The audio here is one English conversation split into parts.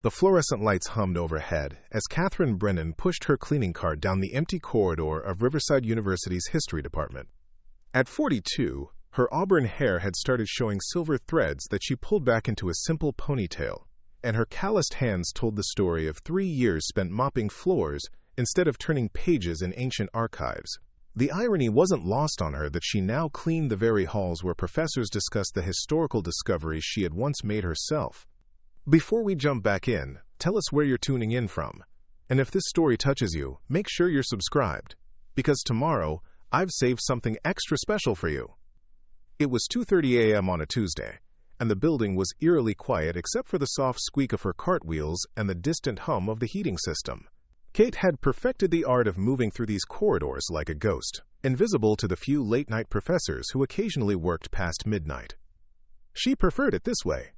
The fluorescent lights hummed overhead as Catherine Brennan pushed her cleaning cart down the empty corridor of Riverside University's history department. At 42, her auburn hair had started showing silver threads that she pulled back into a simple ponytail, and her calloused hands told the story of 3 years spent mopping floors instead of turning pages in ancient archives. The irony wasn't lost on her that she now cleaned the very halls where professors discussed the historical discoveries she had once made herself. Before we jump back in, tell us where you're tuning in from. And if this story touches you, make sure you're subscribed, because tomorrow, I've saved something extra special for you. It was 2:30 a.m. on a Tuesday, and the building was eerily quiet except for the soft squeak of her cartwheels and the distant hum of the heating system. Kate had perfected the art of moving through these corridors like a ghost, invisible to the few late-night professors who occasionally worked past midnight. She preferred it this way.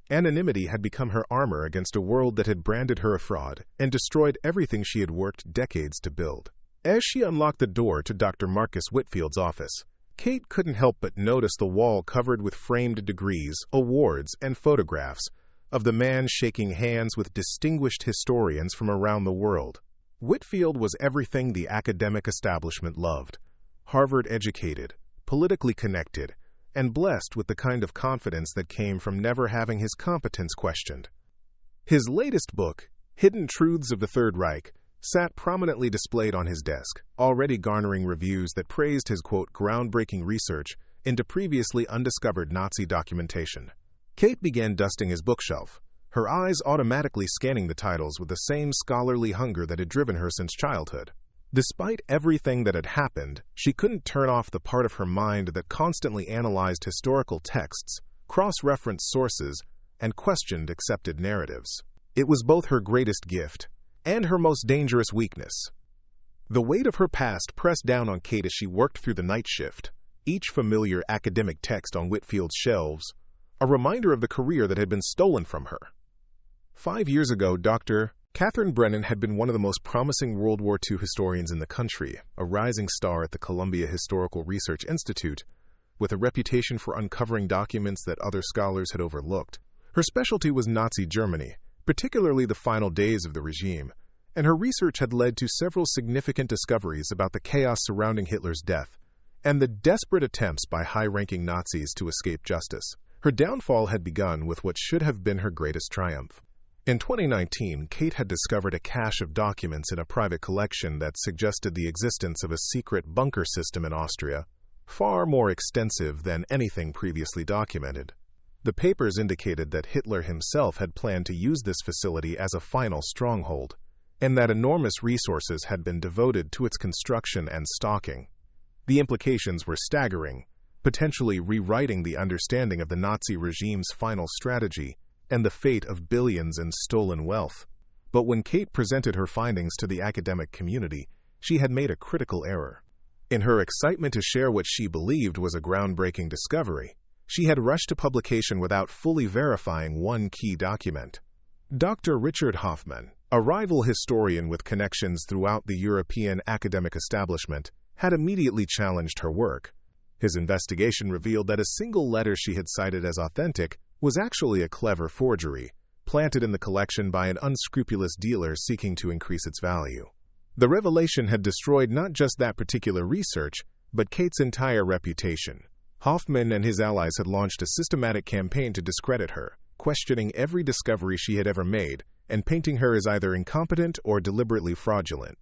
Anonymity had become her armor against a world that had branded her a fraud and destroyed everything she had worked decades to build. As she unlocked the door to Dr. Marcus Whitfield's office, Kate couldn't help but notice the wall covered with framed degrees, awards, and photographs of the man shaking hands with distinguished historians from around the world. Whitfield was everything the academic establishment loved: Harvard-educated, politically connected, and blessed with the kind of confidence that came from never having his competence questioned. His latest book, Hidden Truths of the Third Reich, sat prominently displayed on his desk, already garnering reviews that praised his, quote, groundbreaking research into previously undiscovered Nazi documentation. Kate began dusting his bookshelf, her eyes automatically scanning the titles with the same scholarly hunger that had driven her since childhood. Despite everything that had happened, she couldn't turn off the part of her mind that constantly analyzed historical texts, cross-referenced sources, and questioned accepted narratives. It was both her greatest gift and her most dangerous weakness. The weight of her past pressed down on Kate as she worked through the night shift, each familiar academic text on Whitfield's shelves, a reminder of the career that had been stolen from her. 5 years ago, Dr. Catherine Brennan had been one of the most promising World War II historians in the country, a rising star at the Columbia Historical Research Institute, with a reputation for uncovering documents that other scholars had overlooked. Her specialty was Nazi Germany, particularly the final days of the regime, and her research had led to several significant discoveries about the chaos surrounding Hitler's death and the desperate attempts by high-ranking Nazis to escape justice. Her downfall had begun with what should have been her greatest triumph. In 2019, Kate had discovered a cache of documents in a private collection that suggested the existence of a secret bunker system in Austria, far more extensive than anything previously documented. The papers indicated that Hitler himself had planned to use this facility as a final stronghold, and that enormous resources had been devoted to its construction and stocking. The implications were staggering, potentially rewriting the understanding of the Nazi regime's final strategy and the fate of billions in stolen wealth. But when Kate presented her findings to the academic community, she had made a critical error. In her excitement to share what she believed was a groundbreaking discovery, she had rushed to publication without fully verifying one key document. Dr. Richard Hoffman, a rival historian with connections throughout the European academic establishment, had immediately challenged her work. His investigation revealed that a single letter she had cited as authentic was actually a clever forgery, planted in the collection by an unscrupulous dealer seeking to increase its value. The revelation had destroyed not just that particular research, but Kate's entire reputation. Hoffman and his allies had launched a systematic campaign to discredit her, questioning every discovery she had ever made and painting her as either incompetent or deliberately fraudulent.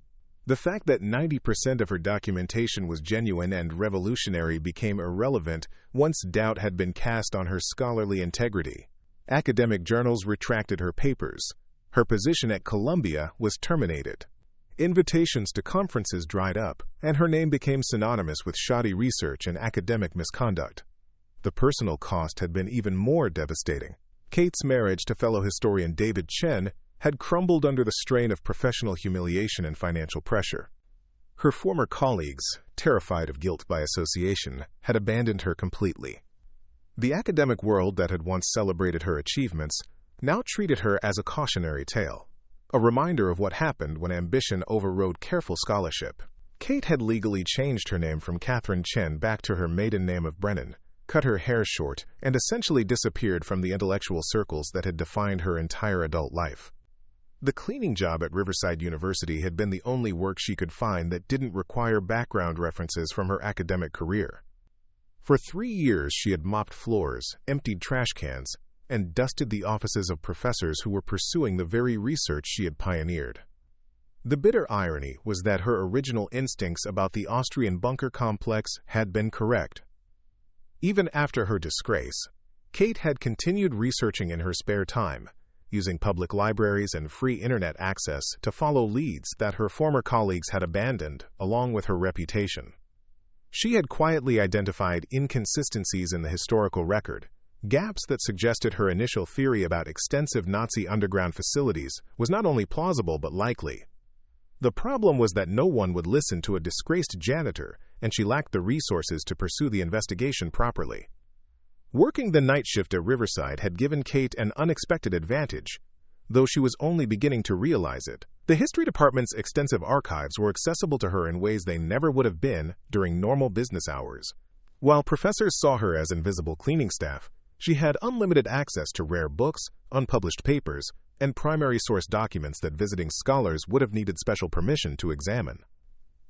The fact that 90% of her documentation was genuine and revolutionary became irrelevant once doubt had been cast on her scholarly integrity. Academic journals retracted her papers. Her position at Columbia was terminated. Invitations to conferences dried up, and her name became synonymous with shoddy research and academic misconduct. The personal cost had been even more devastating. Kate's marriage to fellow historian David Chen had crumbled under the strain of professional humiliation and financial pressure. Her former colleagues, terrified of guilt by association, had abandoned her completely. The academic world that had once celebrated her achievements now treated her as a cautionary tale, a reminder of what happened when ambition overrode careful scholarship. Kate had legally changed her name from Catherine Chen back to her maiden name of Brennan, cut her hair short, and essentially disappeared from the intellectual circles that had defined her entire adult life. The cleaning job at Riverside University had been the only work she could find that didn't require background references from her academic career. For 3 years, she had mopped floors, emptied trash cans, and dusted the offices of professors who were pursuing the very research she had pioneered. The bitter irony was that her original instincts about the Austrian bunker complex had been correct. Even after her disgrace, Kate had continued researching in her spare time, using public libraries and free internet access to follow leads that her former colleagues had abandoned, along with her reputation. She had quietly identified inconsistencies in the historical record, gaps that suggested her initial theory about extensive Nazi underground facilities was not only plausible but likely. The problem was that no one would listen to a disgraced janitor, and she lacked the resources to pursue the investigation properly. Working the night shift at Riverside had given Kate an unexpected advantage, though she was only beginning to realize it. The history department's extensive archives were accessible to her in ways they never would have been during normal business hours. While professors saw her as invisible cleaning staff, she had unlimited access to rare books, unpublished papers, and primary source documents that visiting scholars would have needed special permission to examine.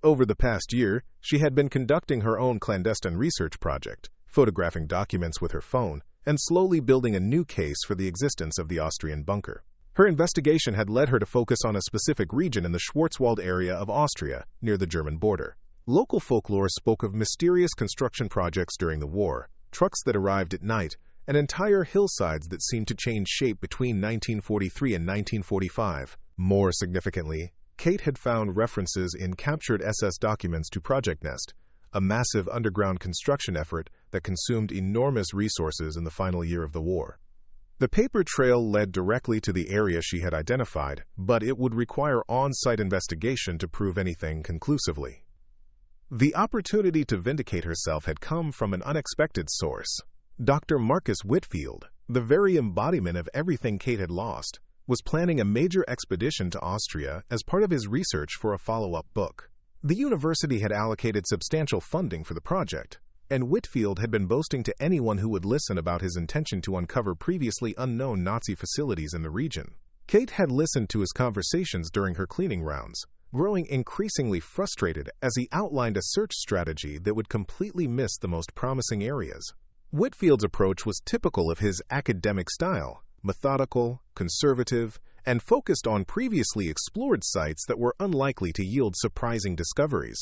Over the past year, she had been conducting her own clandestine research project, photographing documents with her phone, and slowly building a new case for the existence of the Austrian bunker. Her investigation had led her to focus on a specific region in the Schwarzwald area of Austria, near the German border. Local folklore spoke of mysterious construction projects during the war, trucks that arrived at night, and entire hillsides that seemed to change shape between 1943 and 1945. More significantly, Kate had found references in captured SS documents to Project Nest, a massive underground construction effort that consumed enormous resources in the final year of the war. The paper trail led directly to the area she had identified, but it would require on-site investigation to prove anything conclusively. The opportunity to vindicate herself had come from an unexpected source. Dr. Marcus Whitfield, the very embodiment of everything Kate had lost, was planning a major expedition to Austria as part of his research for a follow-up book. The university had allocated substantial funding for the project, and Whitfield had been boasting to anyone who would listen about his intention to uncover previously unknown Nazi facilities in the region. Kate had listened to his conversations during her cleaning rounds, growing increasingly frustrated as he outlined a search strategy that would completely miss the most promising areas. Whitfield's approach was typical of his academic style, methodical, conservative, and focused on previously explored sites that were unlikely to yield surprising discoveries.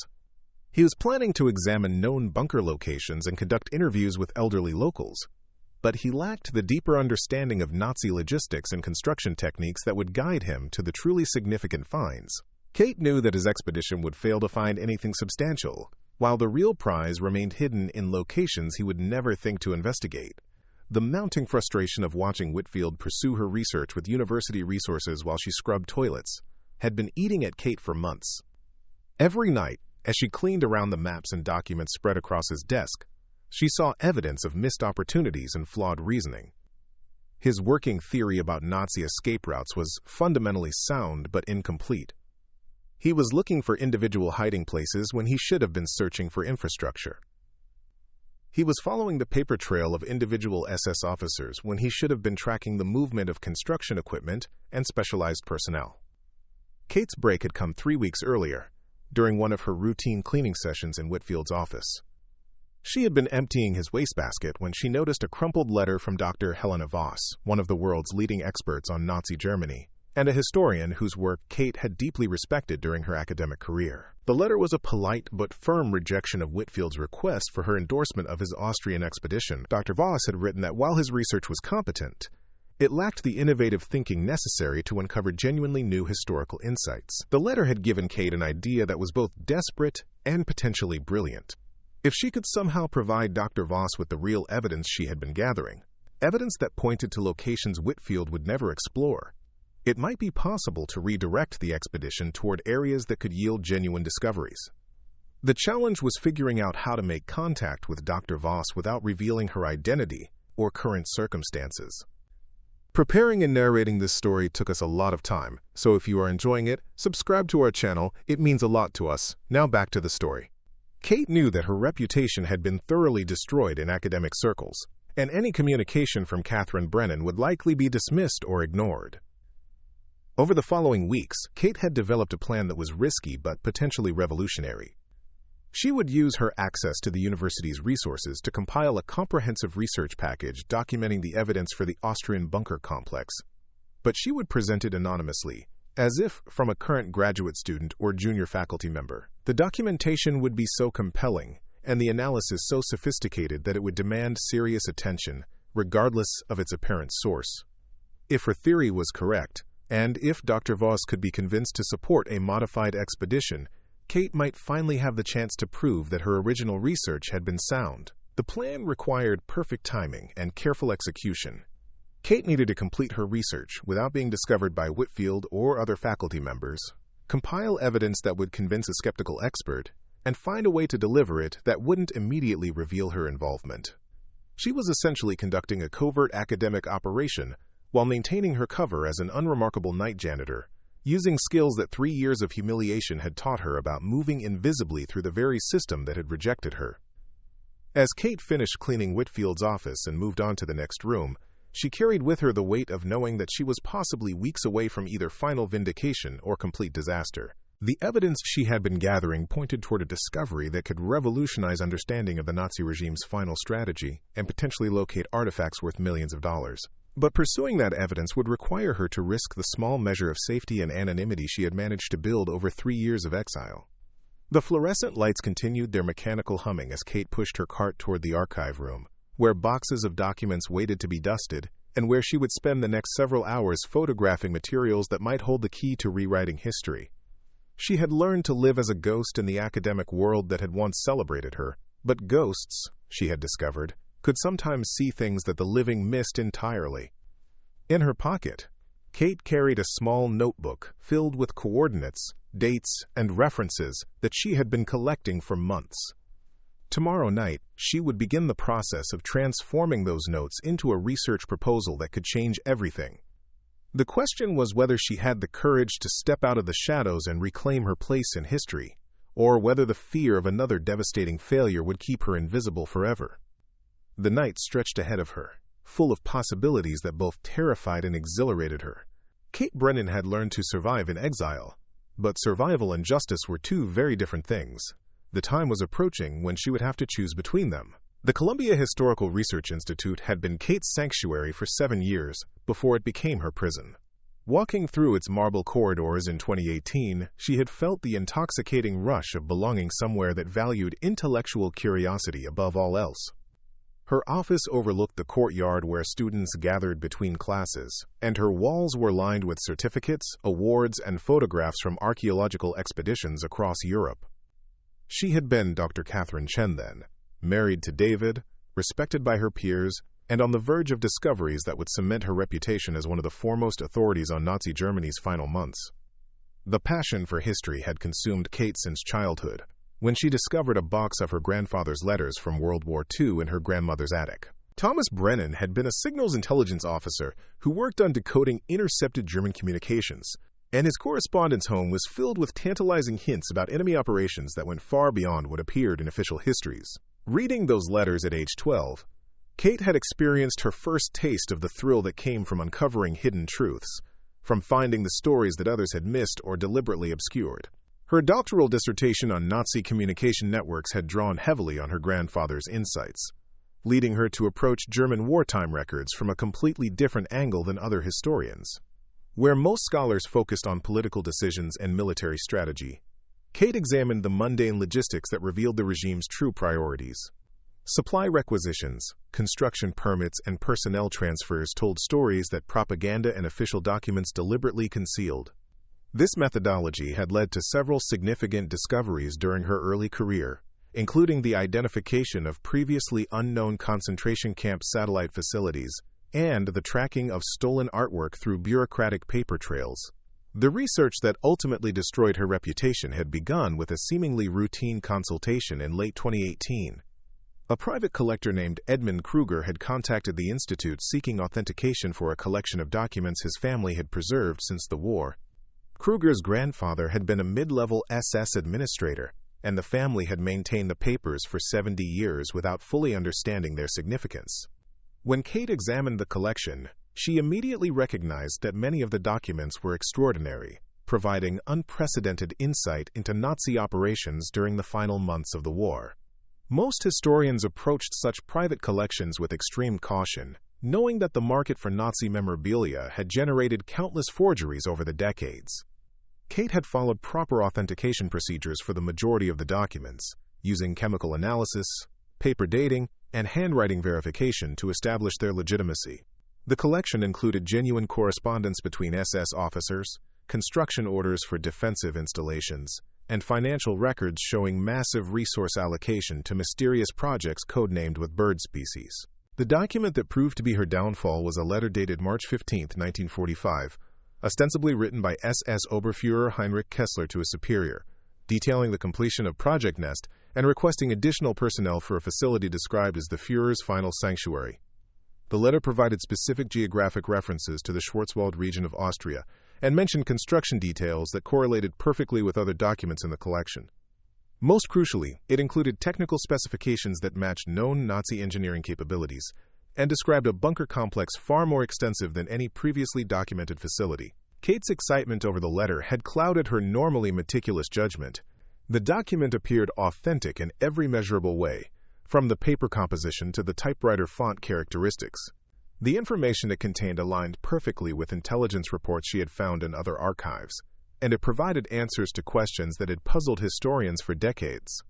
He was planning to examine known bunker locations and conduct interviews with elderly locals, but he lacked the deeper understanding of Nazi logistics and construction techniques that would guide him to the truly significant finds. Kate knew that his expedition would fail to find anything substantial, while the real prize remained hidden in locations he would never think to investigate. The mounting frustration of watching Whitfield pursue her research with university resources while she scrubbed toilets had been eating at Kate for months. Every night, as she cleaned around the maps and documents spread across his desk, she saw evidence of missed opportunities and flawed reasoning. His working theory about Nazi escape routes was fundamentally sound but incomplete. He was looking for individual hiding places when he should have been searching for infrastructure. He was following the paper trail of individual SS officers when he should have been tracking the movement of construction equipment and specialized personnel. Kate's break had come 3 weeks earlier, during one of her routine cleaning sessions in Whitfield's office. She had been emptying his wastebasket when she noticed a crumpled letter from Dr. Helena Voss, one of the world's leading experts on Nazi Germany, and a historian whose work Kate had deeply respected during her academic career. The letter was a polite but firm rejection of Whitfield's request for her endorsement of his Austrian expedition. Dr. Voss had written that while his research was competent, it lacked the innovative thinking necessary to uncover genuinely new historical insights. The letter had given Kate an idea that was both desperate and potentially brilliant. If she could somehow provide Dr. Voss with the real evidence she had been gathering, evidence that pointed to locations Whitfield would never explore, it might be possible to redirect the expedition toward areas that could yield genuine discoveries. The challenge was figuring out how to make contact with Dr. Voss without revealing her identity or current circumstances. Preparing and narrating this story took us a lot of time, so if you are enjoying it, subscribe to our channel. It means a lot to us. Now back to the story. Kate knew that her reputation had been thoroughly destroyed in academic circles, and any communication from Catherine Brennan would likely be dismissed or ignored. Over the following weeks, Kate had developed a plan that was risky but potentially revolutionary. She would use her access to the university's resources to compile a comprehensive research package documenting the evidence for the Austrian bunker complex. But she would present it anonymously, as if from a current graduate student or junior faculty member. The documentation would be so compelling, and the analysis so sophisticated that it would demand serious attention, regardless of its apparent source. If her theory was correct, and if Dr. Voss could be convinced to support a modified expedition, Kate might finally have the chance to prove that her original research had been sound. The plan required perfect timing and careful execution. Kate needed to complete her research without being discovered by Whitfield or other faculty members, compile evidence that would convince a skeptical expert, and find a way to deliver it that wouldn't immediately reveal her involvement. She was essentially conducting a covert academic operation while maintaining her cover as an unremarkable night janitor, using skills that 3 years of humiliation had taught her about moving invisibly through the very system that had rejected her. As Kate finished cleaning Whitfield's office and moved on to the next room, she carried with her the weight of knowing that she was possibly weeks away from either final vindication or complete disaster. The evidence she had been gathering pointed toward a discovery that could revolutionize understanding of the Nazi regime's final strategy and potentially locate artifacts worth millions of dollars. But pursuing that evidence would require her to risk the small measure of safety and anonymity she had managed to build over 3 years of exile. The fluorescent lights continued their mechanical humming as Kate pushed her cart toward the archive room, where boxes of documents waited to be dusted, and where she would spend the next several hours photographing materials that might hold the key to rewriting history. She had learned to live as a ghost in the academic world that had once celebrated her, but ghosts, she had discovered, could sometimes see things that the living missed entirely. In her pocket, Kate carried a small notebook filled with coordinates, dates, and references that she had been collecting for months. Tomorrow night, she would begin the process of transforming those notes into a research proposal that could change everything. The question was whether she had the courage to step out of the shadows and reclaim her place in history, or whether the fear of another devastating failure would keep her invisible forever. The night stretched ahead of her, full of possibilities that both terrified and exhilarated her. Kate Brennan had learned to survive in exile, but survival and justice were two very different things. The time was approaching when she would have to choose between them. The Columbia Historical Research Institute had been Kate's sanctuary for 7 years before it became her prison. Walking through its marble corridors in 2018, she had felt the intoxicating rush of belonging somewhere that valued intellectual curiosity above all else. Her office overlooked the courtyard where students gathered between classes, and her walls were lined with certificates, awards, and photographs from archaeological expeditions across Europe. She had been Dr. Catherine Chen then, married to David, respected by her peers, and on the verge of discoveries that would cement her reputation as one of the foremost authorities on Nazi Germany's final months. The passion for history had consumed Kate since childhood, when she discovered a box of her grandfather's letters from World War II in her grandmother's attic. Thomas Brennan had been a signals intelligence officer who worked on decoding intercepted German communications, and his correspondence home was filled with tantalizing hints about enemy operations that went far beyond what appeared in official histories. Reading those letters at age 12, Kate had experienced her first taste of the thrill that came from uncovering hidden truths, from finding the stories that others had missed or deliberately obscured. Her doctoral dissertation on Nazi communication networks had drawn heavily on her grandfather's insights, leading her to approach German wartime records from a completely different angle than other historians. Where most scholars focused on political decisions and military strategy, Kate examined the mundane logistics that revealed the regime's true priorities. Supply requisitions, construction permits, and personnel transfers told stories that propaganda and official documents deliberately concealed. This methodology had led to several significant discoveries during her early career, including the identification of previously unknown concentration camp satellite facilities and the tracking of stolen artwork through bureaucratic paper trails. The research that ultimately destroyed her reputation had begun with a seemingly routine consultation in late 2018. A private collector named Edmund Kruger had contacted the Institute seeking authentication for a collection of documents his family had preserved since the war. Kruger's grandfather had been a mid-level SS administrator, and the family had maintained the papers for 70 years without fully understanding their significance. When Kate examined the collection, she immediately recognized that many of the documents were extraordinary, providing unprecedented insight into Nazi operations during the final months of the war. Most historians approached such private collections with extreme caution, knowing that the market for Nazi memorabilia had generated countless forgeries over the decades. Kate had followed proper authentication procedures for the majority of the documents, using chemical analysis, paper dating, and handwriting verification to establish their legitimacy. The collection included genuine correspondence between SS officers, construction orders for defensive installations, and financial records showing massive resource allocation to mysterious projects codenamed with bird species. The document that proved to be her downfall was a letter dated March 15, 1945, ostensibly written by SS Oberfuhrer Heinrich Kessler to his superior, detailing the completion of Project Nest and requesting additional personnel for a facility described as the Führer's final sanctuary. The letter provided specific geographic references to the Schwarzwald region of Austria and mentioned construction details that correlated perfectly with other documents in the collection. Most crucially, it included technical specifications that matched known Nazi engineering capabilities and described a bunker complex far more extensive than any previously documented facility. Kate's excitement over the letter had clouded her normally meticulous judgment. The document appeared authentic in every measurable way, from the paper composition to the typewriter font characteristics. The information it contained aligned perfectly with intelligence reports she had found in other archives, and it provided answers to questions that had puzzled historians for decades.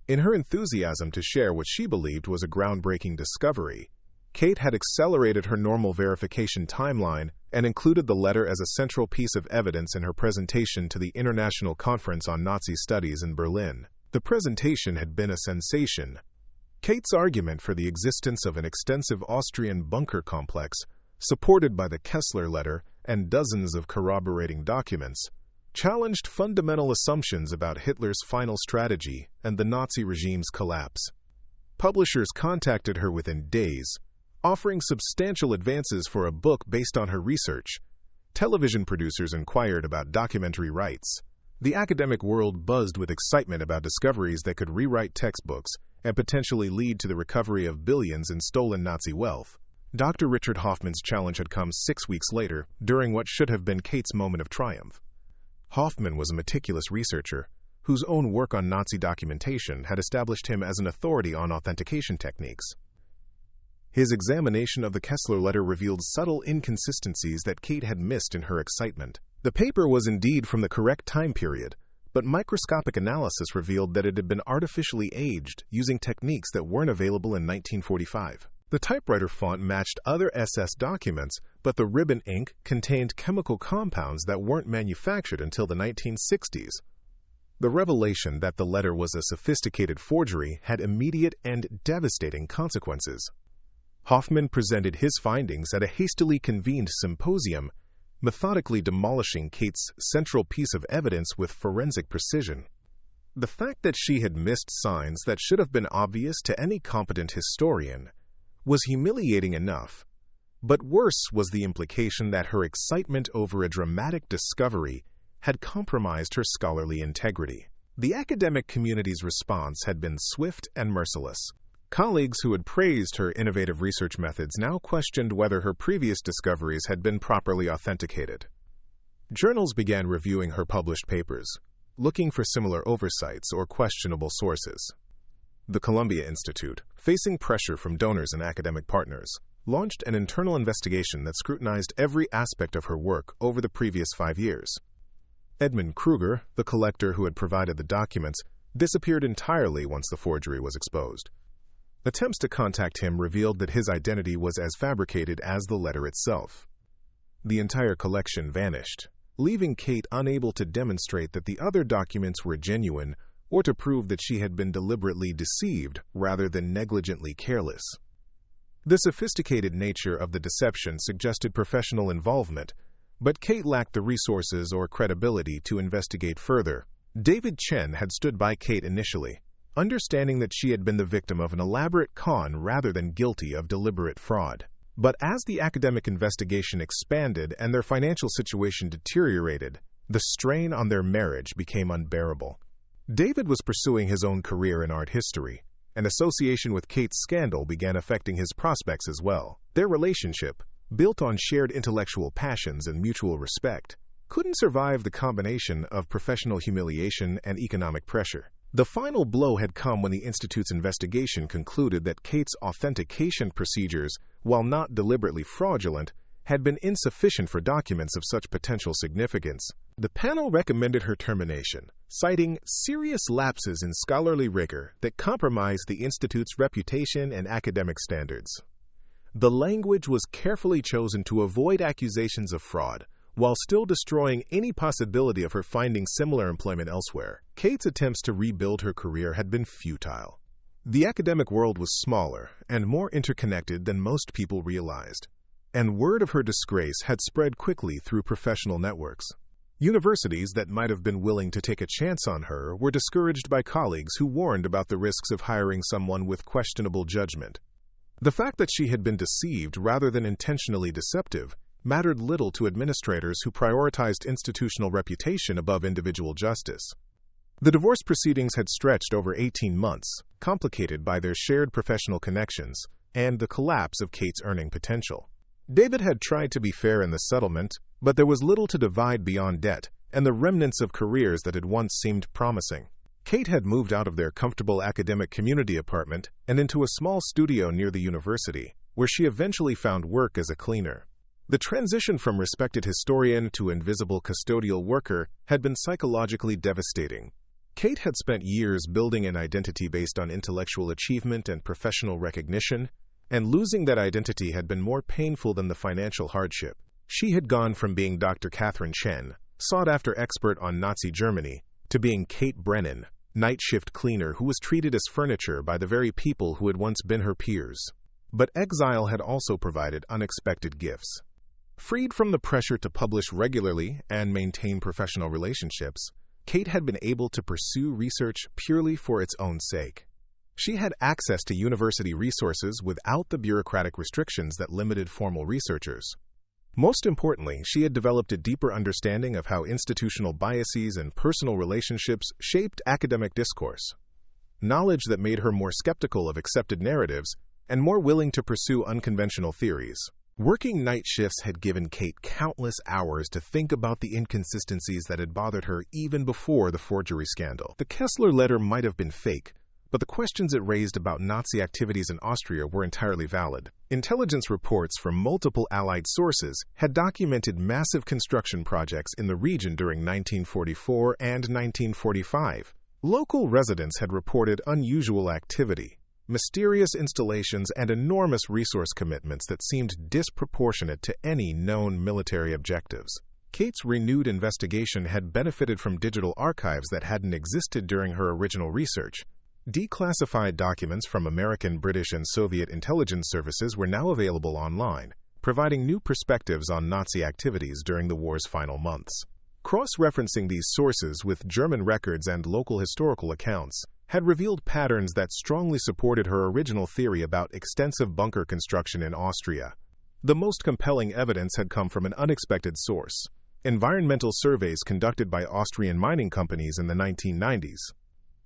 In her enthusiasm to share what she believed was a groundbreaking discovery, Kate had accelerated her normal verification timeline and included the letter as a central piece of evidence in her presentation to the International Conference on Nazi Studies in Berlin. The presentation had been a sensation. Kate's argument for the existence of an extensive Austrian bunker complex, supported by the Kessler letter and dozens of corroborating documents, challenged fundamental assumptions about Hitler's final strategy and the Nazi regime's collapse. Publishers contacted her within days, offering substantial advances for a book based on her research. Television producers inquired about documentary rights. The academic world buzzed with excitement about discoveries that could rewrite textbooks and potentially lead to the recovery of billions in stolen Nazi wealth. Dr. Richard Hoffman's challenge had come 6 weeks later, during what should have been Kate's moment of triumph. Hoffman was a meticulous researcher, whose own work on Nazi documentation had established him as an authority on authentication techniques. His examination of the Kessler letter revealed subtle inconsistencies that Kate had missed in her excitement. The paper was indeed from the correct time period, but microscopic analysis revealed that it had been artificially aged using techniques that weren't available in 1945. The typewriter font matched other SS documents, but the ribbon ink contained chemical compounds that weren't manufactured until the 1960s. The revelation that the letter was a sophisticated forgery had immediate and devastating consequences. Hoffman presented his findings at a hastily convened symposium, methodically demolishing Kate's central piece of evidence with forensic precision. The fact that she had missed signs that should have been obvious to any competent historian was humiliating enough, but worse was the implication that her excitement over a dramatic discovery had compromised her scholarly integrity. The academic community's response had been swift and merciless. Colleagues who had praised her innovative research methods now questioned whether her previous discoveries had been properly authenticated. Journals began reviewing her published papers, looking for similar oversights or questionable sources. The Columbia Institute, facing pressure from donors and academic partners, launched an internal investigation that scrutinized every aspect of her work over the previous 5 years. Edmund Kruger, the collector who had provided the documents, disappeared entirely once the forgery was exposed. Attempts to contact him revealed that his identity was as fabricated as the letter itself. The entire collection vanished, leaving Kate unable to demonstrate that the other documents were genuine or to prove that she had been deliberately deceived rather than negligently careless. The sophisticated nature of the deception suggested professional involvement, but Kate lacked the resources or credibility to investigate further. David Chen had stood by Kate initially, understanding that she had been the victim of an elaborate con rather than guilty of deliberate fraud. But as the academic investigation expanded and their financial situation deteriorated, the strain on their marriage became unbearable. David was pursuing his own career in art history. An association with Kate's scandal began affecting his prospects as well. Their relationship, built on shared intellectual passions and mutual respect, couldn't survive the combination of professional humiliation and economic pressure. The final blow had come when the Institute's investigation concluded that Kate's authentication procedures, while not deliberately fraudulent, had been insufficient for documents of such potential significance. The panel recommended her termination, citing serious lapses in scholarly rigor that compromised the Institute's reputation and academic standards. The language was carefully chosen to avoid accusations of fraud, while still destroying any possibility of her finding similar employment elsewhere. Kate's attempts to rebuild her career had been futile. The academic world was smaller and more interconnected than most people realized, and word of her disgrace had spread quickly through professional networks. Universities that might have been willing to take a chance on her were discouraged by colleagues who warned about the risks of hiring someone with questionable judgment. The fact that she had been deceived rather than intentionally deceptive mattered little to administrators who prioritized institutional reputation above individual justice. The divorce proceedings had stretched over 18 months, complicated by their shared professional connections and the collapse of Kate's earning potential. David had tried to be fair in the settlement, but there was little to divide beyond debt and the remnants of careers that had once seemed promising. Kate had moved out of their comfortable academic community apartment and into a small studio near the university, where she eventually found work as a cleaner. The transition from respected historian to invisible custodial worker had been psychologically devastating. Kate had spent years building an identity based on intellectual achievement and professional recognition, and losing that identity had been more painful than the financial hardship. She had gone from being Dr. Catherine Chen, sought-after expert on Nazi Germany, to being Kate Brennan, night shift cleaner who was treated as furniture by the very people who had once been her peers. But exile had also provided unexpected gifts. Freed from the pressure to publish regularly and maintain professional relationships, Kate had been able to pursue research purely for its own sake. She had access to university resources without the bureaucratic restrictions that limited formal researchers. Most importantly, she had developed a deeper understanding of how institutional biases and personal relationships shaped academic discourse. Knowledge that made her more skeptical of accepted narratives and more willing to pursue unconventional theories. Working night shifts had given Kate countless hours to think about the inconsistencies that had bothered her even before the forgery scandal. The Kessler letter might have been fake, but the questions it raised about Nazi activities in Austria were entirely valid. Intelligence reports from multiple Allied sources had documented massive construction projects in the region during 1944 and 1945. Local residents had reported unusual activity, mysterious installations, and enormous resource commitments that seemed disproportionate to any known military objectives. Kate's renewed investigation had benefited from digital archives that hadn't existed during her original research. Declassified documents from American, British, and Soviet intelligence services were now available online, providing new perspectives on Nazi activities during the war's final months. Cross-referencing these sources with German records and local historical accounts had revealed patterns that strongly supported her original theory about extensive bunker construction in Austria. The most compelling evidence had come from an unexpected source: environmental surveys conducted by Austrian mining companies in the 1990s.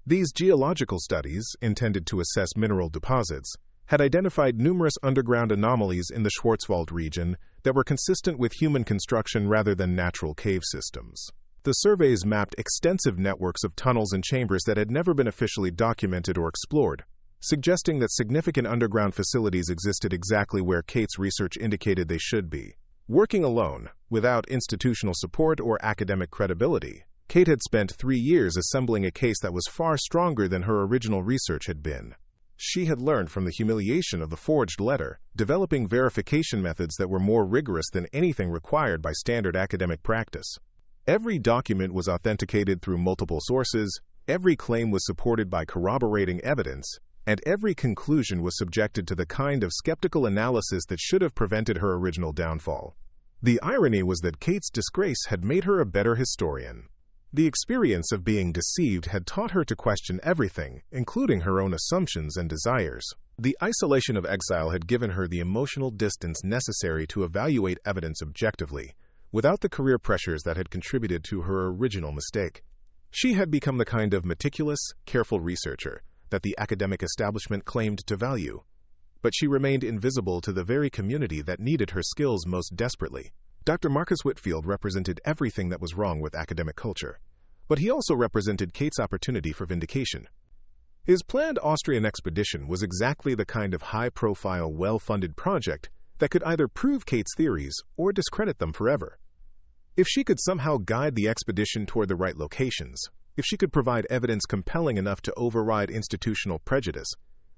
These geological studies, intended to assess mineral deposits, had identified numerous underground anomalies in the Schwarzwald region that were consistent with human construction rather than natural cave systems. The surveys mapped extensive networks of tunnels and chambers that had never been officially documented or explored, suggesting that significant underground facilities existed exactly where Kate's research indicated they should be. Working alone, without institutional support or academic credibility, Kate had spent 3 years assembling a case that was far stronger than her original research had been. She had learned from the humiliation of the forged letter, developing verification methods that were more rigorous than anything required by standard academic practice. Every document was authenticated through multiple sources, every claim was supported by corroborating evidence, and every conclusion was subjected to the kind of skeptical analysis that should have prevented her original downfall. The irony was that Kate's disgrace had made her a better historian. The experience of being deceived had taught her to question everything, including her own assumptions and desires. The isolation of exile had given her the emotional distance necessary to evaluate evidence objectively, without the career pressures that had contributed to her original mistake. She had become the kind of meticulous, careful researcher that the academic establishment claimed to value, but she remained invisible to the very community that needed her skills most desperately. Dr. Marcus Whitfield represented everything that was wrong with academic culture, but he also represented Kate's opportunity for vindication. His planned Austrian expedition was exactly the kind of high-profile, well-funded project that could either prove Kate's theories or discredit them forever. If she could somehow guide the expedition toward the right locations, if she could provide evidence compelling enough to override institutional prejudice,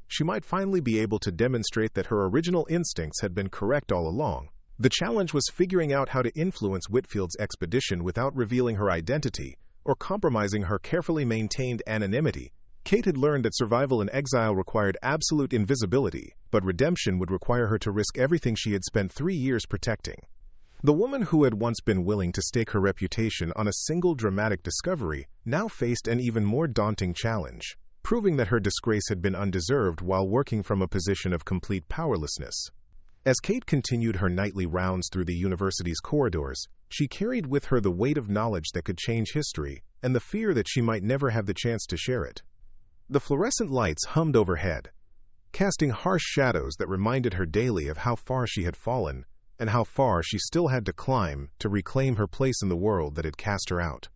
she might finally be able to demonstrate that her original instincts had been correct all along. The challenge was figuring out how to influence Whitfield's expedition without revealing her identity or compromising her carefully maintained anonymity. Kate had learned that survival in exile required absolute invisibility, but redemption would require her to risk everything she had spent 3 years protecting. The woman who had once been willing to stake her reputation on a single dramatic discovery now faced an even more daunting challenge, proving that her disgrace had been undeserved while working from a position of complete powerlessness. As Kate continued her nightly rounds through the university's corridors, she carried with her the weight of knowledge that could change history and the fear that she might never have the chance to share it. The fluorescent lights hummed overhead, casting harsh shadows that reminded her daily of how far she had fallen and how far she still had to climb to reclaim her place in the world that had cast her out.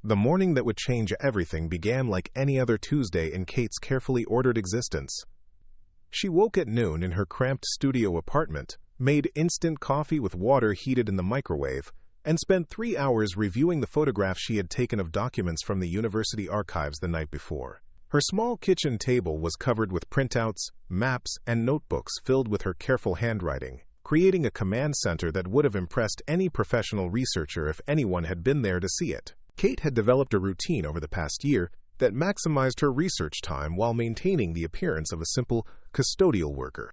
The morning that would change everything began like any other Tuesday in Kate's carefully ordered existence. She woke at noon in her cramped studio apartment, made instant coffee with water heated in the microwave, and spent 3 hours reviewing the photographs she had taken of documents from the university archives the night before. Her small kitchen table was covered with printouts, maps, and notebooks filled with her careful handwriting, creating a command center that would have impressed any professional researcher if anyone had been there to see it. Kate had developed a routine over the past year that maximized her research time while maintaining the appearance of a simple custodial worker.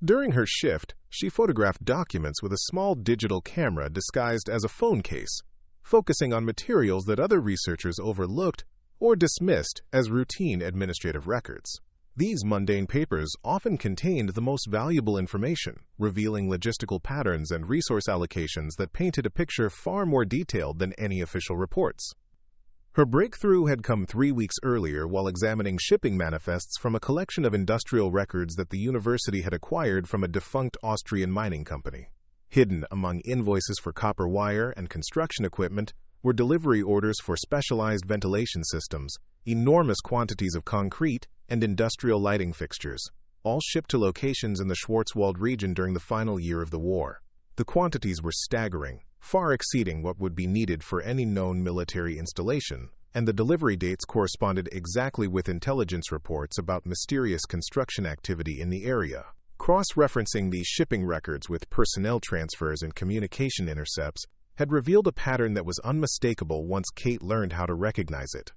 During her shift, she photographed documents with a small digital camera disguised as a phone case, focusing on materials that other researchers overlooked or dismissed as routine administrative records. These mundane papers often contained the most valuable information, revealing logistical patterns and resource allocations that painted a picture far more detailed than any official reports. Her breakthrough had come 3 weeks earlier while examining shipping manifests from a collection of industrial records that the university had acquired from a defunct Austrian mining company. Hidden among invoices for copper wire and construction equipment were delivery orders for specialized ventilation systems, enormous quantities of concrete, and industrial lighting fixtures, all shipped to locations in the Schwarzwald region during the final year of the war. The quantities were staggering, far exceeding what would be needed for any known military installation, and the delivery dates corresponded exactly with intelligence reports about mysterious construction activity in the area. Cross-referencing these shipping records with personnel transfers and communication intercepts had revealed a pattern that was unmistakable once Kate learned how to recognize it.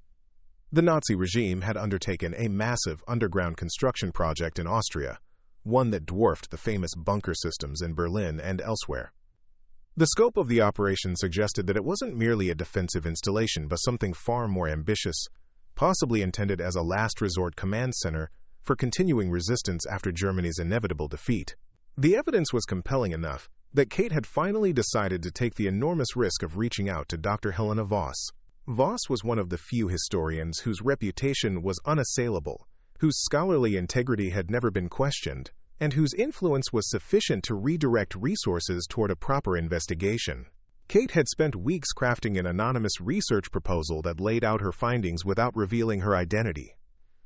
The Nazi regime had undertaken a massive underground construction project in Austria, one that dwarfed the famous bunker systems in Berlin and elsewhere. The scope of the operation suggested that it wasn't merely a defensive installation but something far more ambitious, possibly intended as a last resort command center for continuing resistance after Germany's inevitable defeat. The evidence was compelling enough that Kate had finally decided to take the enormous risk of reaching out to Dr. Helena Voss. Voss was one of the few historians whose reputation was unassailable, whose scholarly integrity had never been questioned, and whose influence was sufficient to redirect resources toward a proper investigation. Kate had spent weeks crafting an anonymous research proposal that laid out her findings without revealing her identity,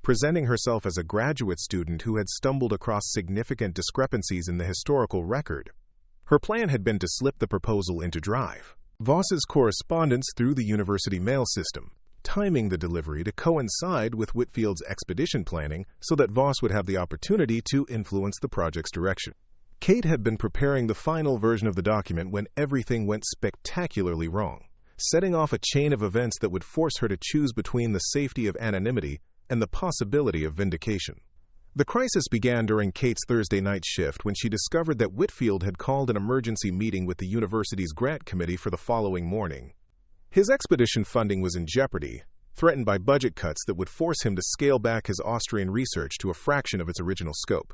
presenting herself as a graduate student who had stumbled across significant discrepancies in the historical record. Her plan had been to slip the proposal into drive Voss's correspondence through the university mail system, timing the delivery to coincide with Whitfield's expedition planning so that Voss would have the opportunity to influence the project's direction. Kate had been preparing the final version of the document when everything went spectacularly wrong, setting off a chain of events that would force her to choose between the safety of anonymity and the possibility of vindication. The crisis began during Kate's Thursday night shift when she discovered that Whitfield had called an emergency meeting with the university's grant committee for the following morning. His expedition funding was in jeopardy, threatened by budget cuts that would force him to scale back his Austrian research to a fraction of its original scope.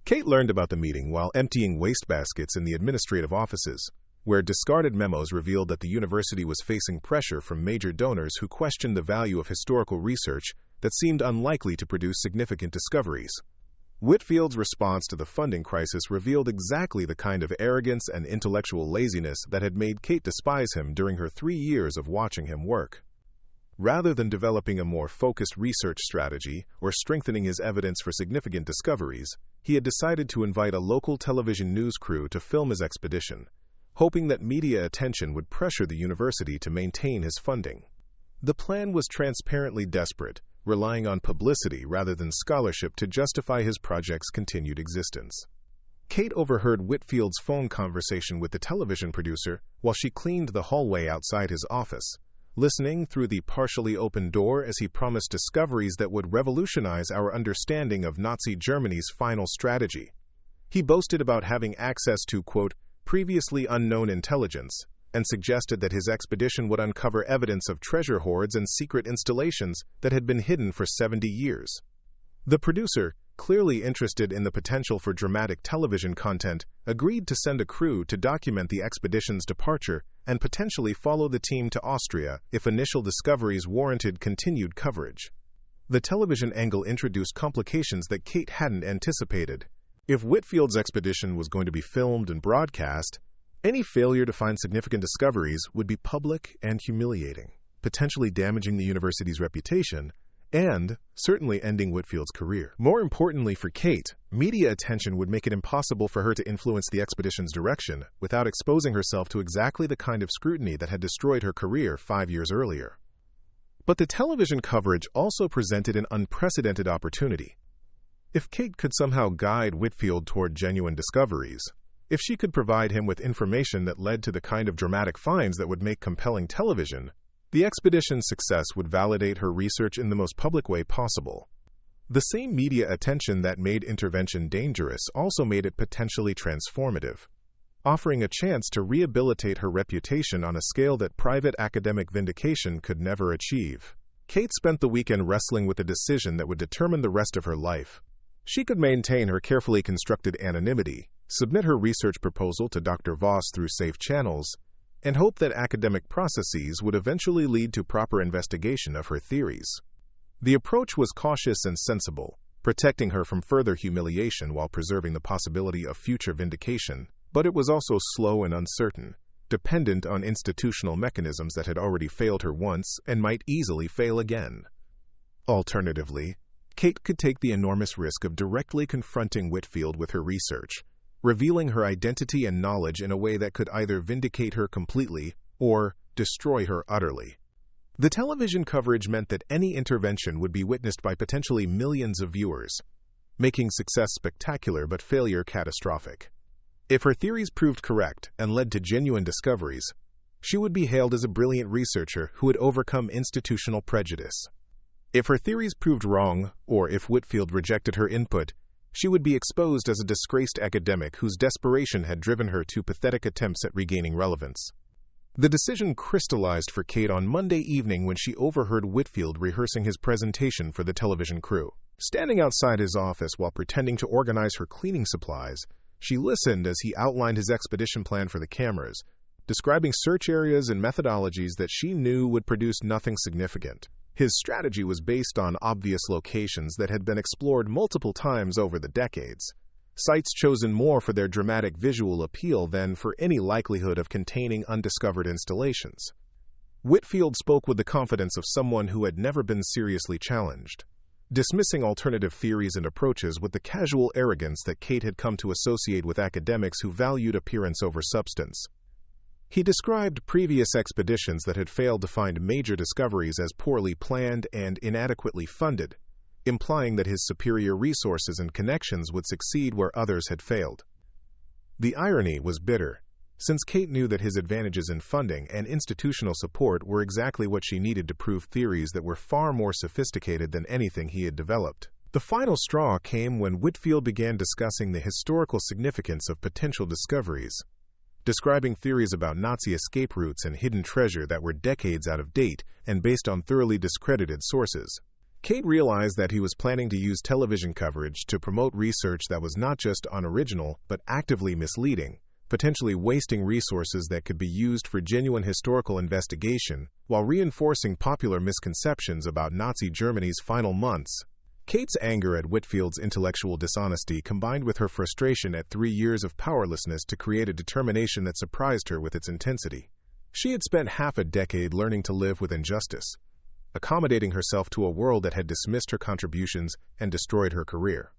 Kate learned about the meeting while emptying wastebaskets in the administrative offices, where discarded memos revealed that the university was facing pressure from major donors who questioned the value of historical research that seemed unlikely to produce significant discoveries. Whitfield's response to the funding crisis revealed exactly the kind of arrogance and intellectual laziness that had made Kate despise him during her 3 years of watching him work. Rather than developing a more focused research strategy or strengthening his evidence for significant discoveries, he had decided to invite a local television news crew to film his expedition, hoping that media attention would pressure the university to maintain his funding. The plan was transparently desperate, relying on publicity rather than scholarship to justify his project's continued existence. Kate overheard Whitfield's phone conversation with the television producer while she cleaned the hallway outside his office, listening through the partially open door as he promised discoveries that would revolutionize our understanding of Nazi Germany's final strategy. He boasted about having access to, quote, previously unknown intelligence, and suggested that his expedition would uncover evidence of treasure hoards and secret installations that had been hidden for 70 years. The producer, clearly interested in the potential for dramatic television content, agreed to send a crew to document the expedition's departure and potentially follow the team to Austria if initial discoveries warranted continued coverage. The television angle introduced complications that Kate hadn't anticipated. If Whitfield's expedition was going to be filmed and broadcast, any failure to find significant discoveries would be public and humiliating, potentially damaging the university's reputation and certainly ending Whitfield's career. More importantly for Kate, media attention would make it impossible for her to influence the expedition's direction without exposing herself to exactly the kind of scrutiny that had destroyed her career 5 years earlier. But the television coverage also presented an unprecedented opportunity. If Kate could somehow guide Whitfield toward genuine discoveries, if she could provide him with information that led to the kind of dramatic finds that would make compelling television, the expedition's success would validate her research in the most public way possible. The same media attention that made intervention dangerous also made it potentially transformative, offering a chance to rehabilitate her reputation on a scale that private academic vindication could never achieve. Kate spent the weekend wrestling with a decision that would determine the rest of her life. She could maintain her carefully constructed anonymity, submit her research proposal to Dr. Voss through safe channels, and hope that academic processes would eventually lead to proper investigation of her theories. The approach was cautious and sensible, protecting her from further humiliation while preserving the possibility of future vindication, but it was also slow and uncertain, dependent on institutional mechanisms that had already failed her once and might easily fail again. Alternatively, Kate could take the enormous risk of directly confronting Whitfield with her research, revealing her identity and knowledge in a way that could either vindicate her completely or destroy her utterly. The television coverage meant that any intervention would be witnessed by potentially millions of viewers, making success spectacular but failure catastrophic. If her theories proved correct and led to genuine discoveries, she would be hailed as a brilliant researcher who had overcome institutional prejudice. If her theories proved wrong, or if Whitfield rejected her input, she would be exposed as a disgraced academic whose desperation had driven her to pathetic attempts at regaining relevance. The decision crystallized for Kate on Monday evening when she overheard Whitfield rehearsing his presentation for the television crew. Standing outside his office while pretending to organize her cleaning supplies, she listened as he outlined his expedition plan for the cameras, describing search areas and methodologies that she knew would produce nothing significant. His strategy was based on obvious locations that had been explored multiple times over the decades, sites chosen more for their dramatic visual appeal than for any likelihood of containing undiscovered installations. Whitfield spoke with the confidence of someone who had never been seriously challenged, dismissing alternative theories and approaches with the casual arrogance that Kate had come to associate with academics who valued appearance over substance. He described previous expeditions that had failed to find major discoveries as poorly planned and inadequately funded, implying that his superior resources and connections would succeed where others had failed. The irony was bitter, since Kate knew that his advantages in funding and institutional support were exactly what she needed to prove theories that were far more sophisticated than anything he had developed. The final straw came when Whitfield began discussing the historical significance of potential discoveries, describing theories about Nazi escape routes and hidden treasure that were decades out of date and based on thoroughly discredited sources. Kate realized that he was planning to use television coverage to promote research that was not just unoriginal but actively misleading, potentially wasting resources that could be used for genuine historical investigation while reinforcing popular misconceptions about Nazi Germany's final months. Kate's anger at Whitfield's intellectual dishonesty combined with her frustration at 3 years of powerlessness to create a determination that surprised her with its intensity. She had spent half a decade learning to live with injustice, accommodating herself to a world that had dismissed her contributions and destroyed her career.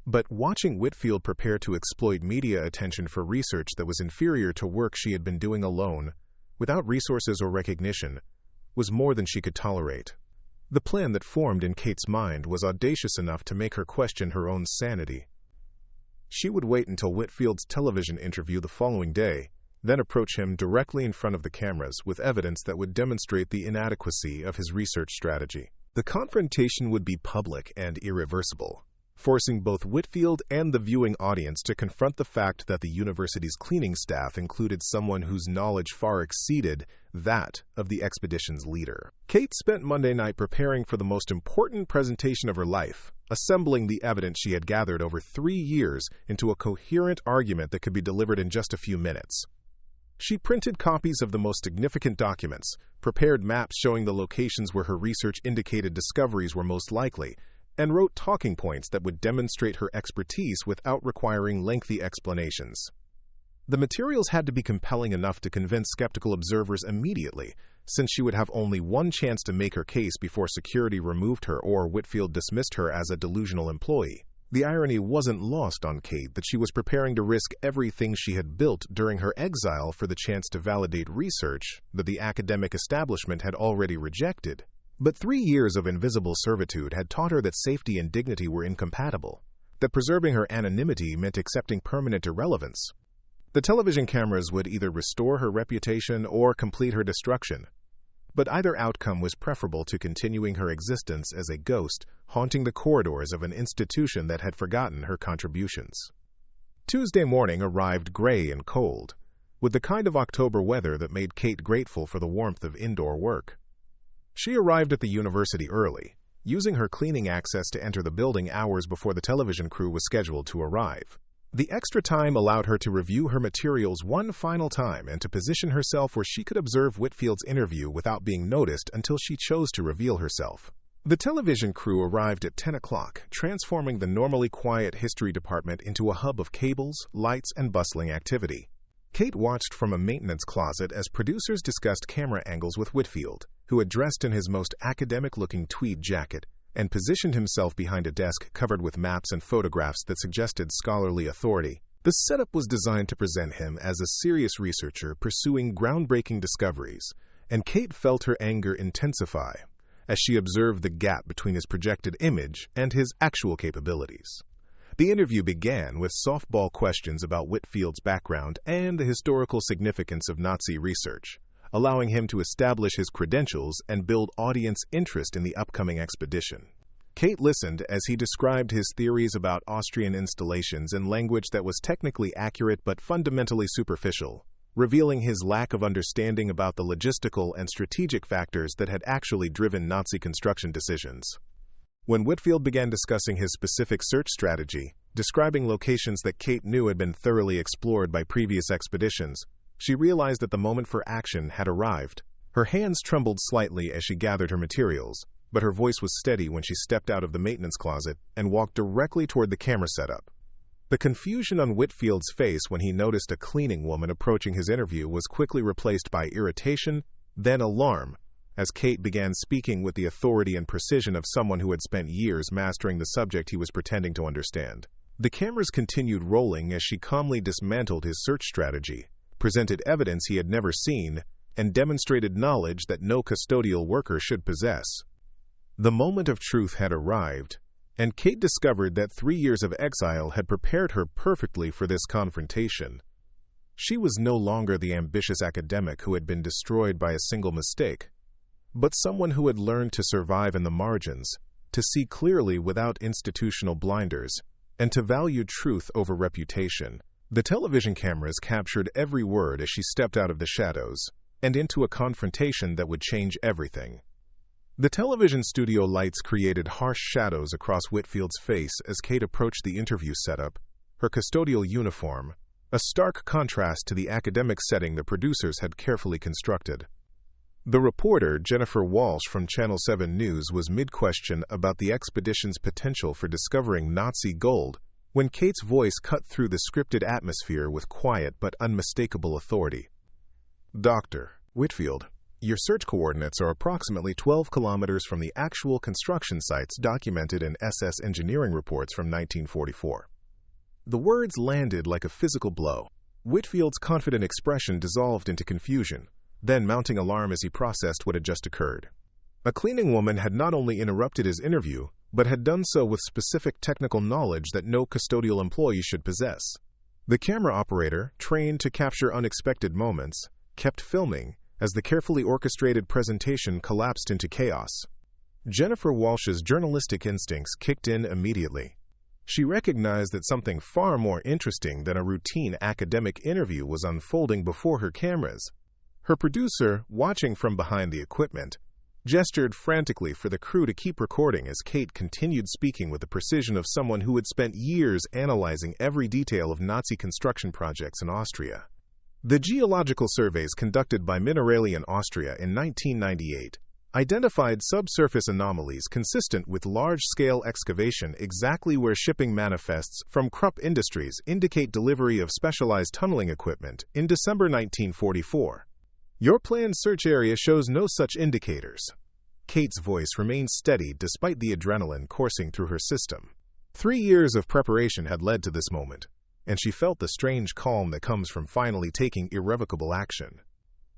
But watching Whitfield prepare to exploit media attention for research that was inferior to work she had been doing alone, without resources or recognition, was more than she could tolerate. The plan that formed in Kate's mind was audacious enough to make her question her own sanity. She would wait until Whitfield's television interview the following day, then approach him directly in front of the cameras with evidence that would demonstrate the inadequacy of his research strategy. The confrontation would be public and irreversible, forcing both Whitfield and the viewing audience to confront the fact that the university's cleaning staff included someone whose knowledge far exceeded that of the expedition's leader. Kate spent Monday night preparing for the most important presentation of her life, assembling the evidence she had gathered over 3 years into a coherent argument that could be delivered in just a few minutes. She printed copies of the most significant documents, prepared maps showing the locations where her research indicated discoveries were most likely, and wrote talking points that would demonstrate her expertise without requiring lengthy explanations. The materials had to be compelling enough to convince skeptical observers immediately, since she would have only one chance to make her case before security removed her or Whitfield dismissed her as a delusional employee. The irony wasn't lost on Kate that she was preparing to risk everything she had built during her exile for the chance to validate research that the academic establishment had already rejected. But 3 years of invisible servitude had taught her that safety and dignity were incompatible, that preserving her anonymity meant accepting permanent irrelevance. The television cameras would either restore her reputation or complete her destruction, but either outcome was preferable to continuing her existence as a ghost haunting the corridors of an institution that had forgotten her contributions. Tuesday morning arrived gray and cold, with the kind of October weather that made Kate grateful for the warmth of indoor work. She arrived at the university early, using her cleaning access to enter the building hours before the television crew was scheduled to arrive. The extra time allowed her to review her materials one final time and to position herself where she could observe Whitfield's interview without being noticed until she chose to reveal herself. The television crew arrived at 10 o'clock, transforming the normally quiet history department into a hub of cables, lights, and bustling activity. Kate watched from a maintenance closet as producers discussed camera angles with Whitfield, who had dressed in his most academic-looking tweed jacket and positioned himself behind a desk covered with maps and photographs that suggested scholarly authority. The setup was designed to present him as a serious researcher pursuing groundbreaking discoveries, and Kate felt her anger intensify as she observed the gap between his projected image and his actual capabilities. The interview began with softball questions about Whitfield's background and the historical significance of Nazi research, allowing him to establish his credentials and build audience interest in the upcoming expedition. Kate listened as he described his theories about Austrian installations in language that was technically accurate but fundamentally superficial, revealing his lack of understanding about the logistical and strategic factors that had actually driven Nazi construction decisions. When Whitfield began discussing his specific search strategy, describing locations that Kate knew had been thoroughly explored by previous expeditions, she realized that the moment for action had arrived. Her hands trembled slightly as she gathered her materials, but her voice was steady when she stepped out of the maintenance closet and walked directly toward the camera setup. The confusion on Whitfield's face when he noticed a cleaning woman approaching his interview was quickly replaced by irritation, then alarm, as Kate began speaking with the authority and precision of someone who had spent years mastering the subject he was pretending to understand. The cameras continued rolling as she calmly dismantled his search strategy, presented evidence he had never seen, and demonstrated knowledge that no custodial worker should possess. The moment of truth had arrived, and Kate discovered that 3 years of exile had prepared her perfectly for this confrontation. She was no longer the ambitious academic who had been destroyed by a single mistake, but someone who had learned to survive in the margins, to see clearly without institutional blinders, and to value truth over reputation. The television cameras captured every word as she stepped out of the shadows and into a confrontation that would change everything. The television studio lights created harsh shadows across Whitfield's face as Kate approached the interview setup, her custodial uniform, a stark contrast to the academic setting the producers had carefully constructed. The reporter, Jennifer Walsh from Channel 7 News, was mid-question about the expedition's potential for discovering Nazi gold when Kate's voice cut through the scripted atmosphere with quiet but unmistakable authority. Dr. Whitfield, your search coordinates are approximately 12 kilometers from the actual construction sites documented in SS engineering reports from 1944. The words landed like a physical blow. Whitfield's confident expression dissolved into confusion, then mounting alarm as he processed what had just occurred. A cleaning woman had not only interrupted his interview, but had done so with specific technical knowledge that no custodial employee should possess. The camera operator, trained to capture unexpected moments, kept filming as the carefully orchestrated presentation collapsed into chaos. Jennifer Walsh's journalistic instincts kicked in immediately. She recognized that something far more interesting than a routine academic interview was unfolding before her cameras. Her producer, watching from behind the equipment, gestured frantically for the crew to keep recording as Kate continued speaking with the precision of someone who had spent years analyzing every detail of Nazi construction projects in Austria. The geological surveys conducted by Minerali in Austria in 1998 identified subsurface anomalies consistent with large-scale excavation exactly where shipping manifests from Krupp Industries indicate delivery of specialized tunneling equipment in December 1944. Your planned search area shows no such indicators. Kate's voice remained steady despite the adrenaline coursing through her system. 3 years of preparation had led to this moment, and she felt the strange calm that comes from finally taking irrevocable action.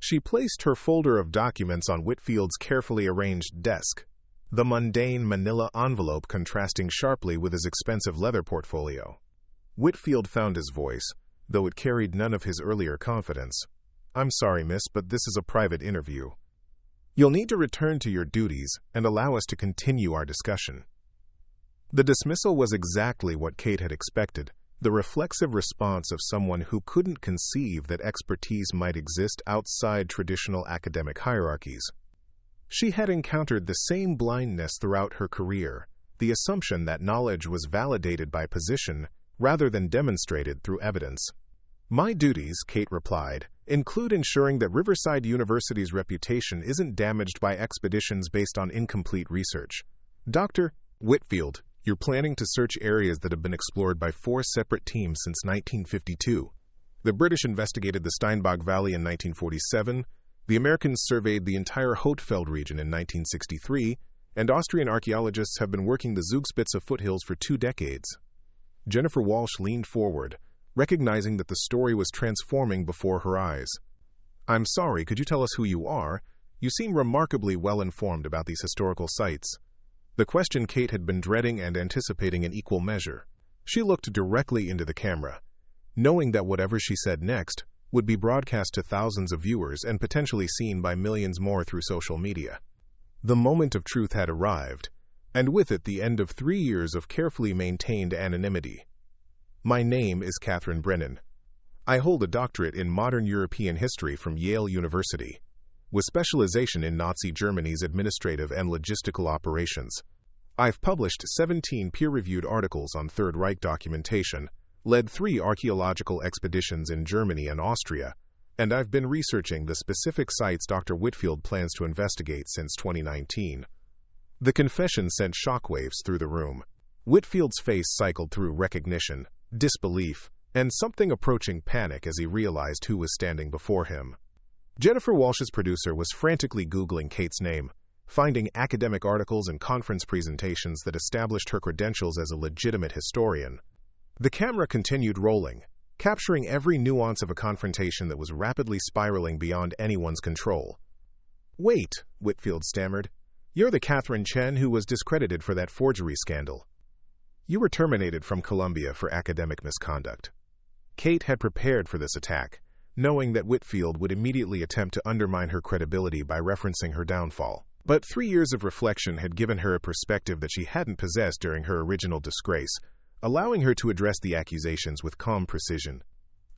She placed her folder of documents on Whitfield's carefully arranged desk, the mundane manila envelope contrasting sharply with his expensive leather portfolio. Whitfield found his voice, though it carried none of his earlier confidence. "I'm sorry, miss, but this is a private interview. You'll need to return to your duties and allow us to continue our discussion." The dismissal was exactly what Kate had expected, the reflexive response of someone who couldn't conceive that expertise might exist outside traditional academic hierarchies. She had encountered the same blindness throughout her career, the assumption that knowledge was validated by position rather than demonstrated through evidence. "My duties," Kate replied, "include ensuring that Riverside University's reputation isn't damaged by expeditions based on incomplete research." Dr. Whitfield, you're planning to search areas that have been explored by 4 separate teams since 1952. The British investigated the Steinbach Valley in 1947, the Americans surveyed the entire Whitfield region in 1963, and Austrian archaeologists have been working the Zugspitze foothills for 2 decades. Jennifer Walsh leaned forward, recognizing that the story was transforming before her eyes. "I'm sorry, could you tell us who you are? You seem remarkably well-informed about these historical sites." The question Kate had been dreading and anticipating in equal measure. She looked directly into the camera, knowing that whatever she said next would be broadcast to thousands of viewers and potentially seen by millions more through social media. The moment of truth had arrived, and with it the end of 3 years of carefully maintained anonymity. "My name is Catherine Brennan. I hold a doctorate in modern European history from Yale University, with specialization in Nazi Germany's administrative and logistical operations. I've published 17 peer-reviewed articles on Third Reich documentation, led 3 archaeological expeditions in Germany and Austria, and I've been researching the specific sites Dr. Whitfield plans to investigate since 2019. The confession sent shockwaves through the room. Whitfield's face cycled through recognition, disbelief, and something approaching panic as he realized who was standing before him. Jennifer Walsh's producer was frantically Googling Kate's name, finding academic articles and conference presentations that established her credentials as a legitimate historian. The camera continued rolling, capturing every nuance of a confrontation that was rapidly spiraling beyond anyone's control. "Wait," Whitfield stammered. "You're the Catherine Chen who was discredited for that forgery scandal. You were terminated from Columbia for academic misconduct." Kate had prepared for this attack, knowing that Whitfield would immediately attempt to undermine her credibility by referencing her downfall. But 3 years of reflection had given her a perspective that she hadn't possessed during her original disgrace, allowing her to address the accusations with calm precision.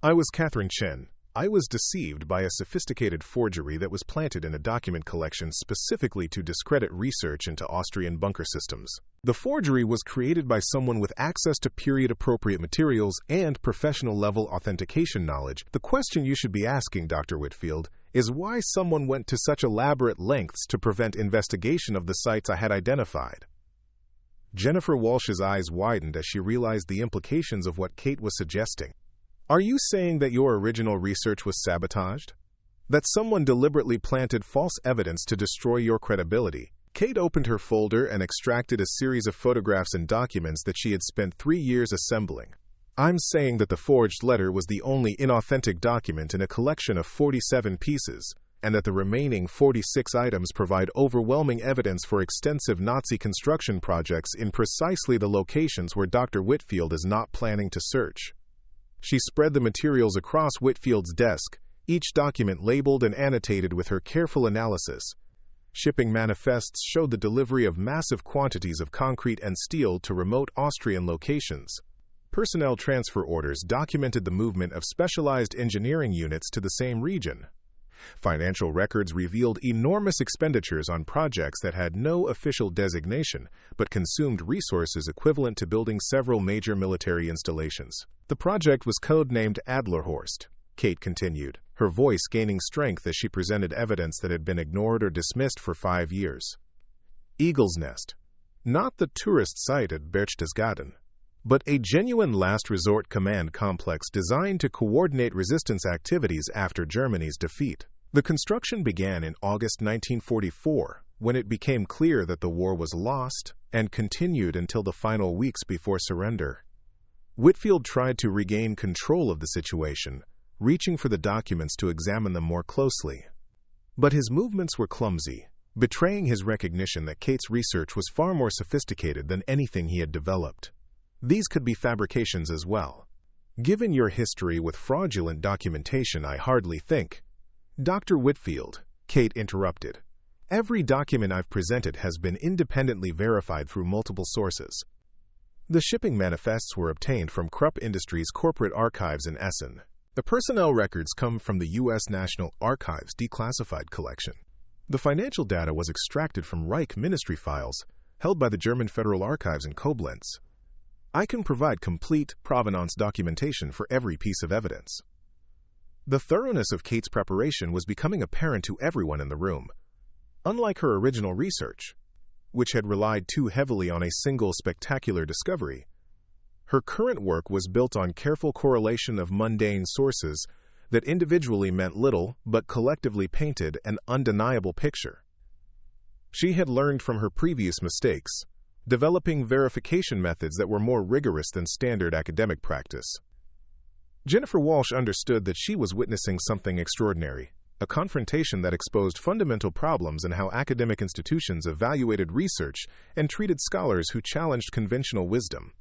"I was Catherine Chen. I was deceived by a sophisticated forgery that was planted in a document collection specifically to discredit research into Austrian bunker systems. The forgery was created by someone with access to period-appropriate materials and professional-level authentication knowledge. The question you should be asking, Dr. Whitfield, is why someone went to such elaborate lengths to prevent investigation of the sites I had identified. Jennifer Walsh's eyes widened as she realized the implications of what Kate was suggesting. Are you saying that your original research was sabotaged? That someone deliberately planted false evidence to destroy your credibility? Kate opened her folder and extracted a series of photographs and documents that she had spent 3 years assembling. I'm saying that the forged letter was the only inauthentic document in a collection of 47 pieces, and that the remaining 46 items provide overwhelming evidence for extensive Nazi construction projects in precisely the locations where Dr. Whitfield is not planning to search. She spread the materials across Whitfield's desk, each document labeled and annotated with her careful analysis. Shipping manifests showed the delivery of massive quantities of concrete and steel to remote Austrian locations. Personnel transfer orders documented the movement of specialized engineering units to the same region. Financial records revealed enormous expenditures on projects that had no official designation, but consumed resources equivalent to building several major military installations. The project was codenamed Adlerhorst, Kate continued, her voice gaining strength as she presented evidence that had been ignored or dismissed for 5 years. Eagle's Nest. Not the tourist site at Berchtesgaden, but a genuine last resort command complex designed to coordinate resistance activities after Germany's defeat. The construction began in August 1944, when it became clear that the war was lost, and continued until the final weeks before surrender. Whitfield tried to regain control of the situation, reaching for the documents to examine them more closely. But his movements were clumsy, betraying his recognition that Kate's research was far more sophisticated than anything he had developed. These could be fabrications as well. Given your history with fraudulent documentation, I hardly think. Dr. Whitfield, Kate interrupted. Every document I've presented has been independently verified through multiple sources. The shipping manifests were obtained from Krupp Industries' corporate archives in Essen. The personnel records come from the U.S. National Archives declassified collection. The financial data was extracted from Reich Ministry files held by the German Federal Archives in Koblenz. I can provide complete provenance documentation for every piece of evidence. The thoroughness of Kate's preparation was becoming apparent to everyone in the room. Unlike her original research, which had relied too heavily on a single spectacular discovery, her current work was built on careful correlation of mundane sources that individually meant little but collectively painted an undeniable picture. She had learned from her previous mistakes, developing verification methods that were more rigorous than standard academic practice. Jennifer Walsh understood that she was witnessing something extraordinary, a confrontation that exposed fundamental problems in how academic institutions evaluated research and treated scholars who challenged conventional wisdom.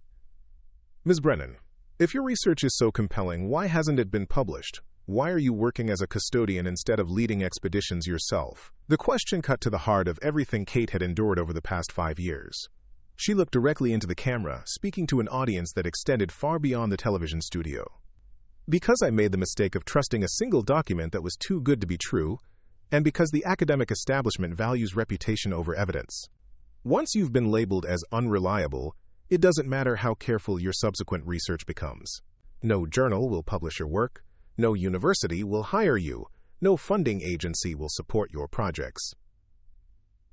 Ms. Brennan, if your research is so compelling, why hasn't it been published? Why are you working as a custodian instead of leading expeditions yourself? The question cut to the heart of everything Kate had endured over the past 5 years. She looked directly into the camera, speaking to an audience that extended far beyond the television studio. Because I made the mistake of trusting a single document that was too good to be true, and because the academic establishment values reputation over evidence. Once you've been labeled as unreliable, it doesn't matter how careful your subsequent research becomes. No journal will publish your work, no university will hire you, no funding agency will support your projects.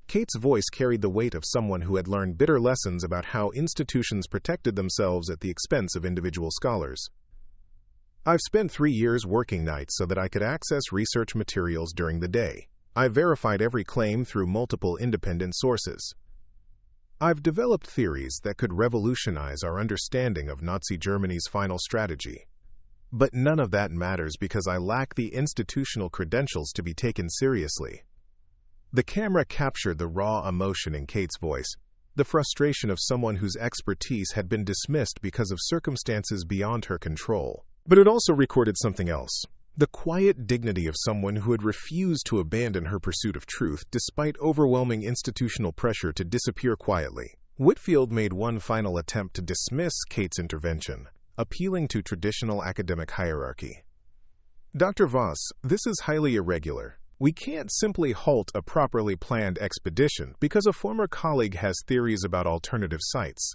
Kate's voice carried the weight of someone who had learned bitter lessons about how institutions protected themselves at the expense of individual scholars. I've spent 3 years working nights so that I could access research materials during the day. I verified every claim through multiple independent sources. I've developed theories that could revolutionize our understanding of Nazi Germany's final strategy. But none of that matters because I lack the institutional credentials to be taken seriously. The camera captured the raw emotion in Kate's voice, the frustration of someone whose expertise had been dismissed because of circumstances beyond her control. But it also recorded something else, the quiet dignity of someone who had refused to abandon her pursuit of truth despite overwhelming institutional pressure to disappear quietly. Whitfield made one final attempt to dismiss Kate's intervention, appealing to traditional academic hierarchy. Dr. Voss, this is highly irregular. We can't simply halt a properly planned expedition because a former colleague has theories about alternative sites.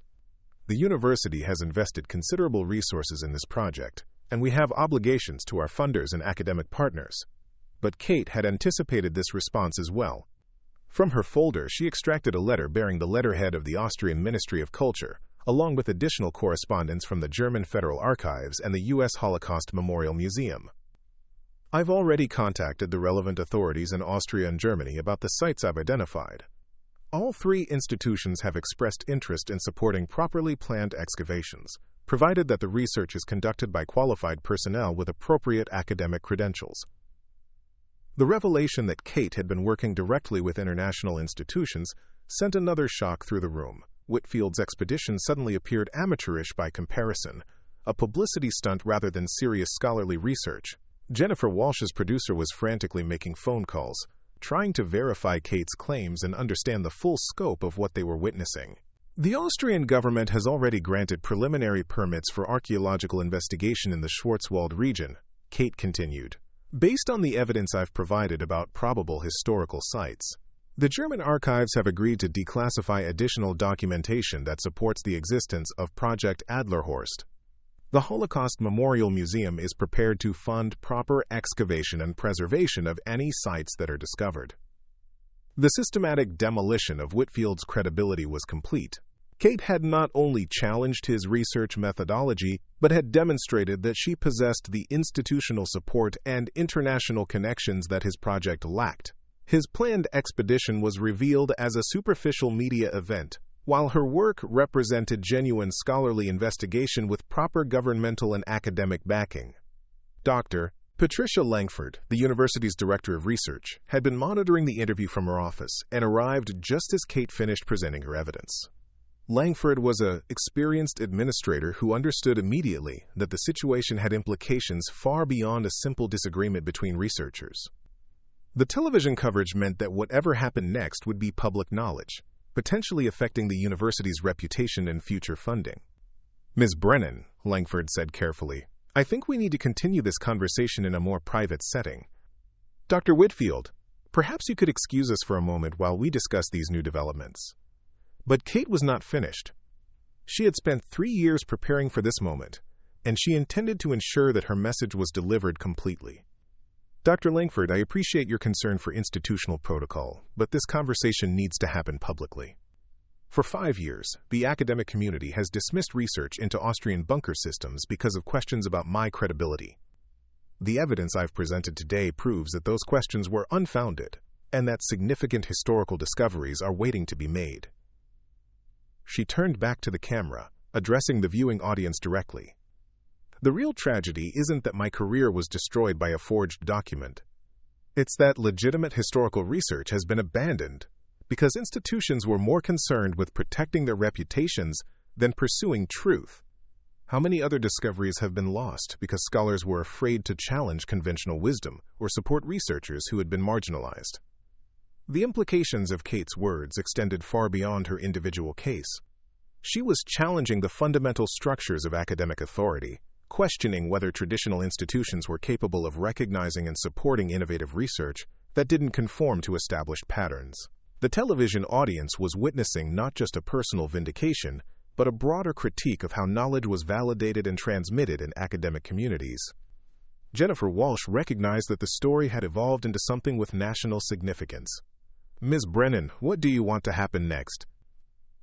The university has invested considerable resources in this project, and we have obligations to our funders and academic partners. But Kate had anticipated this response as well. From her folder, she extracted a letter bearing the letterhead of the Austrian Ministry of Culture, along with additional correspondence from the German Federal Archives and the U.S. Holocaust Memorial Museum. I've already contacted the relevant authorities in Austria and Germany about the sites I've identified. All three institutions have expressed interest in supporting properly planned excavations, provided that the research is conducted by qualified personnel with appropriate academic credentials. The revelation that Kate had been working directly with international institutions sent another shock through the room. Whitfield's expedition suddenly appeared amateurish by comparison, a publicity stunt rather than serious scholarly research. Jennifer Walsh's producer was frantically making phone calls, trying to verify Kate's claims and understand the full scope of what they were witnessing. The Austrian government has already granted preliminary permits for archaeological investigation in the Schwarzwald region, Kate continued, based on the evidence I've provided about probable historical sites. The German archives have agreed to declassify additional documentation that supports the existence of Project Adlerhorst. The Holocaust Memorial Museum is prepared to fund proper excavation and preservation of any sites that are discovered. The systematic demolition of Whitfield's credibility was complete. Kate had not only challenged his research methodology, but had demonstrated that she possessed the institutional support and international connections that his project lacked. His planned expedition was revealed as a superficial media event, while her work represented genuine scholarly investigation with proper governmental and academic backing. Dr. Patricia Langford, the university's director of research, had been monitoring the interview from her office and arrived just as Kate finished presenting her evidence. Langford was an experienced administrator who understood immediately that the situation had implications far beyond a simple disagreement between researchers. The television coverage meant that whatever happened next would be public knowledge, potentially affecting the university's reputation and future funding. Ms. Brennan, Langford said carefully, I think we need to continue this conversation in a more private setting. Dr. Whitfield, perhaps you could excuse us for a moment while we discuss these new developments. But Kate was not finished. She had spent 3 years preparing for this moment, and she intended to ensure that her message was delivered completely. Dr. Langford, I appreciate your concern for institutional protocol, but this conversation needs to happen publicly. For 5 years, the academic community has dismissed research into Austrian bunker systems because of questions about my credibility. The evidence I've presented today proves that those questions were unfounded, and that significant historical discoveries are waiting to be made. She turned back to the camera, addressing the viewing audience directly. The real tragedy isn't that my career was destroyed by a forged document. It's that legitimate historical research has been abandoned because institutions were more concerned with protecting their reputations than pursuing truth. How many other discoveries have been lost because scholars were afraid to challenge conventional wisdom or support researchers who had been marginalized? The implications of Kate's words extended far beyond her individual case. She was challenging the fundamental structures of academic authority, questioning whether traditional institutions were capable of recognizing and supporting innovative research that didn't conform to established patterns. The television audience was witnessing not just a personal vindication, but a broader critique of how knowledge was validated and transmitted in academic communities. Jennifer Walsh recognized that the story had evolved into something with national significance. Ms. Brennan, what do you want to happen next?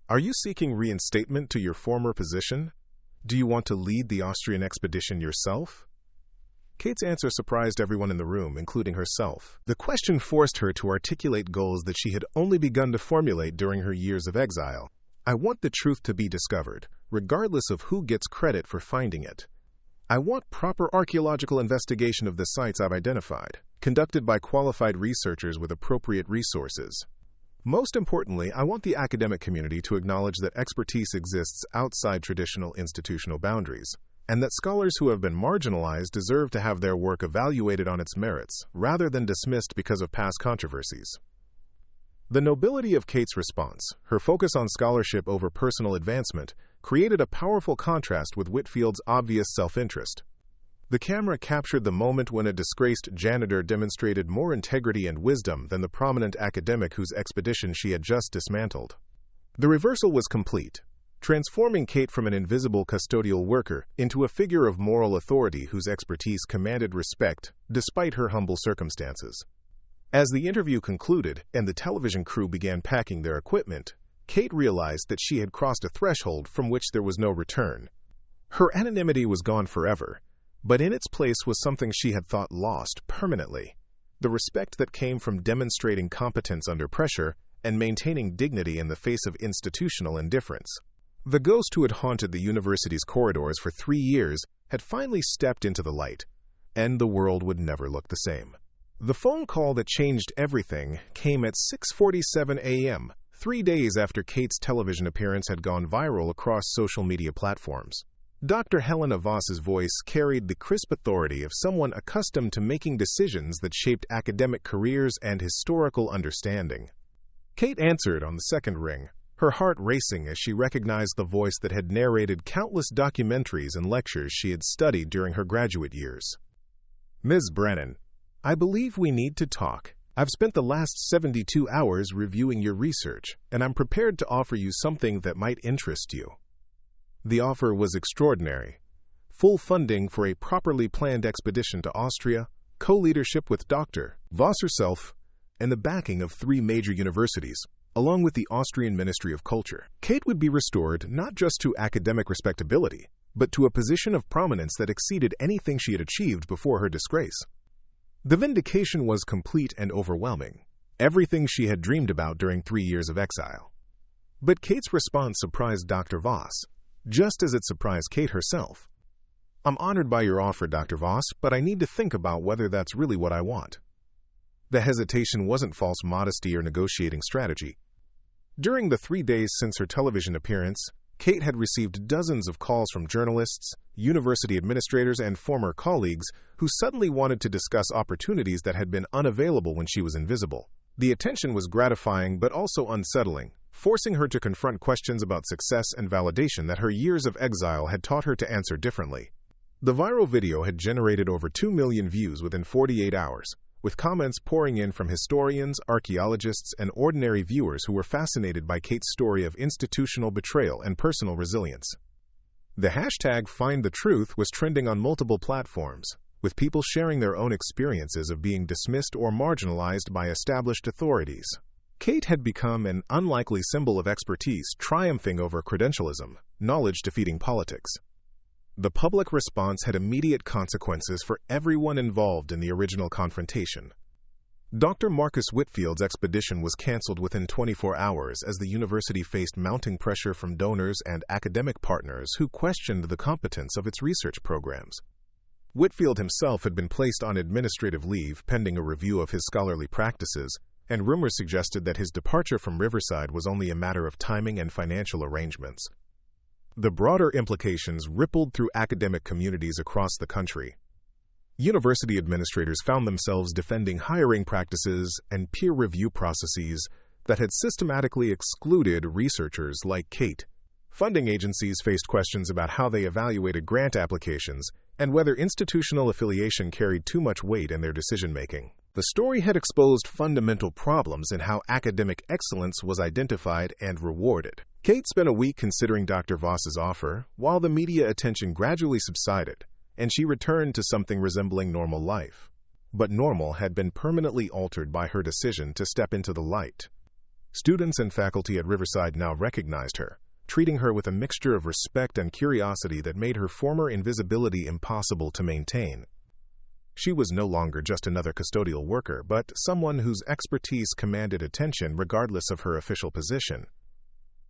Are you seeking reinstatement to your former position? Do you want to lead the Austrian expedition yourself? Kate's answer surprised everyone in the room, including herself. The question forced her to articulate goals that she had only begun to formulate during her years of exile. I want the truth to be discovered, regardless of who gets credit for finding it. I want proper archaeological investigation of the sites I've identified, conducted by qualified researchers with appropriate resources. Most importantly, I want the academic community to acknowledge that expertise exists outside traditional institutional boundaries, and that scholars who have been marginalized deserve to have their work evaluated on its merits, rather than dismissed because of past controversies. The nobility of Kate's response, her focus on scholarship over personal advancement, created a powerful contrast with Whitfield's obvious self-interest. The camera captured the moment when a disgraced janitor demonstrated more integrity and wisdom than the prominent academic whose expedition she had just dismantled. The reversal was complete, transforming Kate from an invisible custodial worker into a figure of moral authority whose expertise commanded respect despite her humble circumstances. As the interview concluded and the television crew began packing their equipment, Kate realized that she had crossed a threshold from which there was no return. Her anonymity was gone forever, but in its place was something she had thought lost permanently: the respect that came from demonstrating competence under pressure and maintaining dignity in the face of institutional indifference. The ghost who had haunted the university's corridors for 3 years had finally stepped into the light, and the world would never look the same. The phone call that changed everything came at 6:47 a.m., 3 days after Kate's television appearance had gone viral across social media platforms. Dr. Helena Voss's voice carried the crisp authority of someone accustomed to making decisions that shaped academic careers and historical understanding. Kate answered on the second ring, her heart racing as she recognized the voice that had narrated countless documentaries and lectures she had studied during her graduate years. "Ms. Brennan, I believe we need to talk. I've spent the last 72 hours reviewing your research, and I'm prepared to offer you something that might interest you." The offer was extraordinary: full funding for a properly planned expedition to Austria, co-leadership with Dr. Voss herself, and the backing of 3 major universities, along with the Austrian Ministry of Culture. Kate would be restored not just to academic respectability, but to a position of prominence that exceeded anything she had achieved before her disgrace. The vindication was complete and overwhelming, everything she had dreamed about during 3 years of exile. But Kate's response surprised Dr. Voss, just as it surprised Kate herself. "I'm honored by your offer, Dr. Voss, but I need to think about whether that's really what I want." The hesitation wasn't false modesty or negotiating strategy. During the 3 days since her television appearance, Kate had received dozens of calls from journalists, university administrators, and former colleagues who suddenly wanted to discuss opportunities that had been unavailable when she was invisible. The attention was gratifying but also unsettling, forcing her to confront questions about success and validation that her years of exile had taught her to answer differently. The viral video had generated over 2 million views within 48 hours, with comments pouring in from historians, archaeologists, and ordinary viewers who were fascinated by Kate's story of institutional betrayal and personal resilience. The hashtag #FindTheTruth was trending on multiple platforms, with people sharing their own experiences of being dismissed or marginalized by established authorities. Kate had become an unlikely symbol of expertise triumphing over credentialism, knowledge defeating politics. The public response had immediate consequences for everyone involved in the original confrontation. Dr. Marcus Whitfield's expedition was canceled within 24 hours as the university faced mounting pressure from donors and academic partners who questioned the competence of its research programs. Whitfield himself had been placed on administrative leave pending a review of his scholarly practices, and rumors suggested that his departure from Riverside was only a matter of timing and financial arrangements. The broader implications rippled through academic communities across the country. University administrators found themselves defending hiring practices and peer review processes that had systematically excluded researchers like Kate. Funding agencies faced questions about how they evaluated grant applications and whether institutional affiliation carried too much weight in their decision-making. The story had exposed fundamental problems in how academic excellence was identified and rewarded. Kate spent a week considering Dr. Voss's offer, while the media attention gradually subsided, and she returned to something resembling normal life. But normal had been permanently altered by her decision to step into the light. Students and faculty at Riverside now recognized her, treating her with a mixture of respect and curiosity that made her former invisibility impossible to maintain. She was no longer just another custodial worker, but someone whose expertise commanded attention regardless of her official position.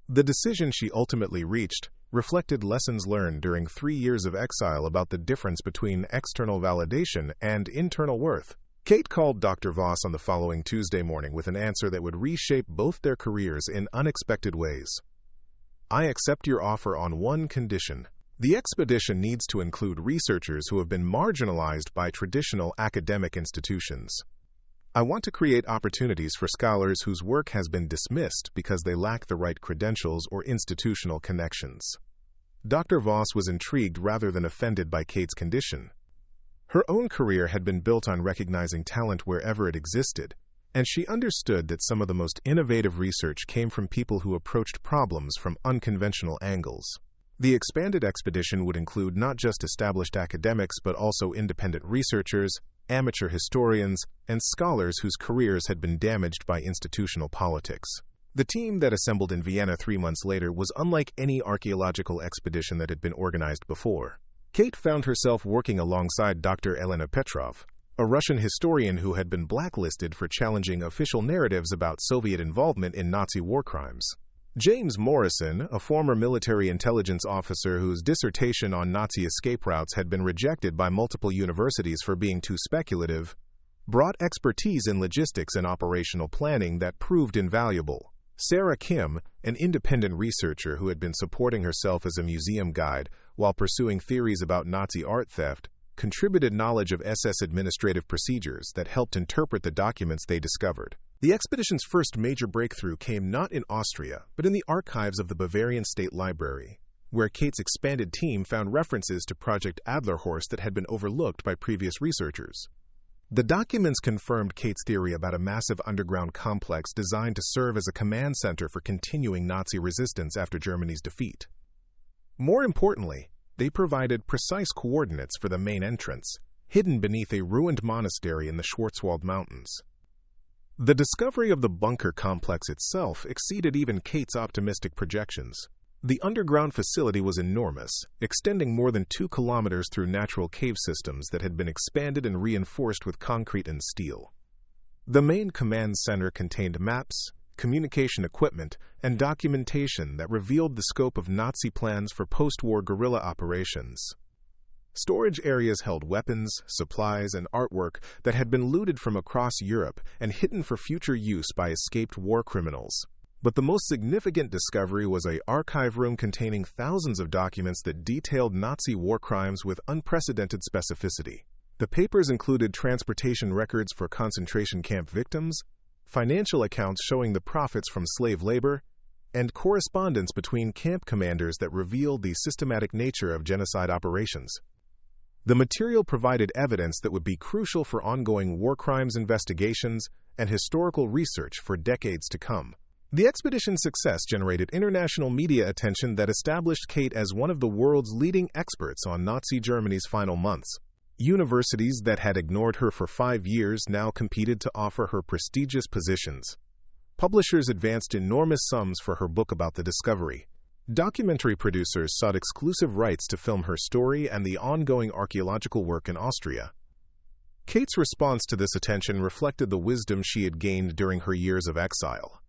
The decision she ultimately reached reflected lessons learned during 3 years of exile about the difference between external validation and internal worth. Kate called Dr. Voss on the following Tuesday morning with an answer that would reshape both their careers in unexpected ways. "I accept your offer on one condition. The expedition needs to include researchers who have been marginalized by traditional academic institutions. I want to create opportunities for scholars whose work has been dismissed because they lack the right credentials or institutional connections." Dr. Voss was intrigued rather than offended by Kate's condition. Her own career had been built on recognizing talent wherever it existed, and she understood that some of the most innovative research came from people who approached problems from unconventional angles. The expanded expedition would include not just established academics but also independent researchers, amateur historians, and scholars whose careers had been damaged by institutional politics. The team that assembled in Vienna 3 months later was unlike any archaeological expedition that had been organized before. Kate found herself working alongside Dr. Elena Petrov, a Russian historian who had been blacklisted for challenging official narratives about Soviet involvement in Nazi war crimes. James Morrison, a former military intelligence officer whose dissertation on Nazi escape routes had been rejected by multiple universities for being too speculative, brought expertise in logistics and operational planning that proved invaluable. Sarah Kim, an independent researcher who had been supporting herself as a museum guide while pursuing theories about Nazi art theft, contributed knowledge of SS administrative procedures that helped interpret the documents they discovered. The expedition's first major breakthrough came not in Austria, but in the archives of the Bavarian State Library, where Kate's expanded team found references to Project Adlerhorst that had been overlooked by previous researchers. The documents confirmed Kate's theory about a massive underground complex designed to serve as a command center for continuing Nazi resistance after Germany's defeat. More importantly, they provided precise coordinates for the main entrance, hidden beneath a ruined monastery in the Schwarzwald Mountains. The discovery of the bunker complex itself exceeded even Kate's optimistic projections. The underground facility was enormous, extending more than 2 kilometers through natural cave systems that had been expanded and reinforced with concrete and steel. The main command center contained maps, communication equipment, and documentation that revealed the scope of Nazi plans for post-war guerrilla operations. Storage areas held weapons, supplies, and artwork that had been looted from across Europe and hidden for future use by escaped war criminals. But the most significant discovery was an archive room containing thousands of documents that detailed Nazi war crimes with unprecedented specificity. The papers included transportation records for concentration camp victims, financial accounts showing the profits from slave labor, and correspondence between camp commanders that revealed the systematic nature of genocide operations. The material provided evidence that would be crucial for ongoing war crimes investigations and historical research for decades to come. The expedition's success generated international media attention that established Kate as one of the world's leading experts on Nazi Germany's final months. Universities that had ignored her for 5 years now competed to offer her prestigious positions. Publishers advanced enormous sums for her book about the discovery. Documentary producers sought exclusive rights to film her story and the ongoing archaeological work in Austria. Kate's response to this attention reflected the wisdom she had gained during her years of exile.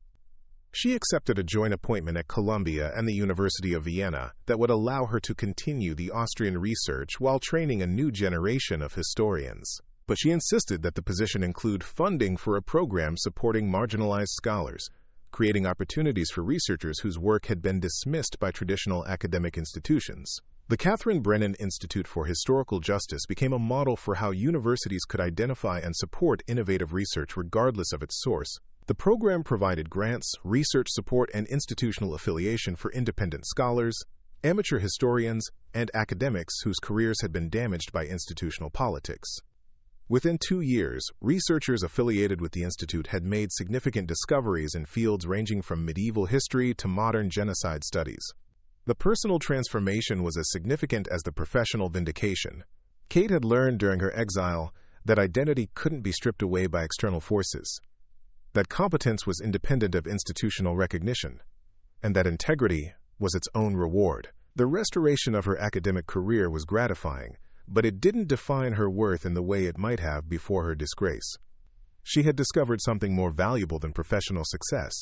She accepted a joint appointment at Columbia and the University of Vienna that would allow her to continue the Austrian research while training a new generation of historians. But she insisted that the position include funding for a program supporting marginalized scholars, creating opportunities for researchers whose work had been dismissed by traditional academic institutions. The Catherine Brennan Institute for Historical Justice became a model for how universities could identify and support innovative research regardless of its source. The program provided grants, research support, and institutional affiliation for independent scholars, amateur historians, and academics whose careers had been damaged by institutional politics. Within 2 years, researchers affiliated with the institute had made significant discoveries in fields ranging from medieval history to modern genocide studies. The personal transformation was as significant as the professional vindication. Kate had learned during her exile that identity couldn't be stripped away by external forces, that competence was independent of institutional recognition, and that integrity was its own reward. The restoration of her academic career was gratifying, but it didn't define her worth in the way it might have before her disgrace. She had discovered something more valuable than professional success,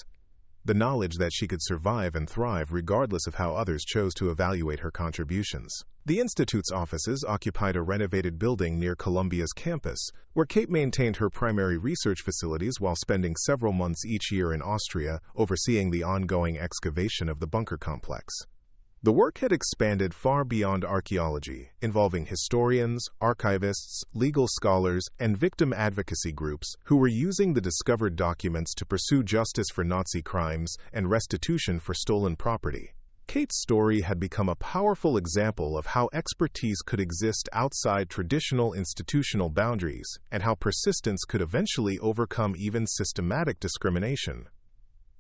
the knowledge that she could survive and thrive regardless of how others chose to evaluate her contributions. The Institute's offices occupied a renovated building near Columbia's campus, where Kate maintained her primary research facilities while spending several months each year in Austria overseeing the ongoing excavation of the bunker complex. The work had expanded far beyond archaeology, involving historians, archivists, legal scholars, and victim advocacy groups who were using the discovered documents to pursue justice for Nazi crimes and restitution for stolen property. Kate's story had become a powerful example of how expertise could exist outside traditional institutional boundaries and how persistence could eventually overcome even systematic discrimination.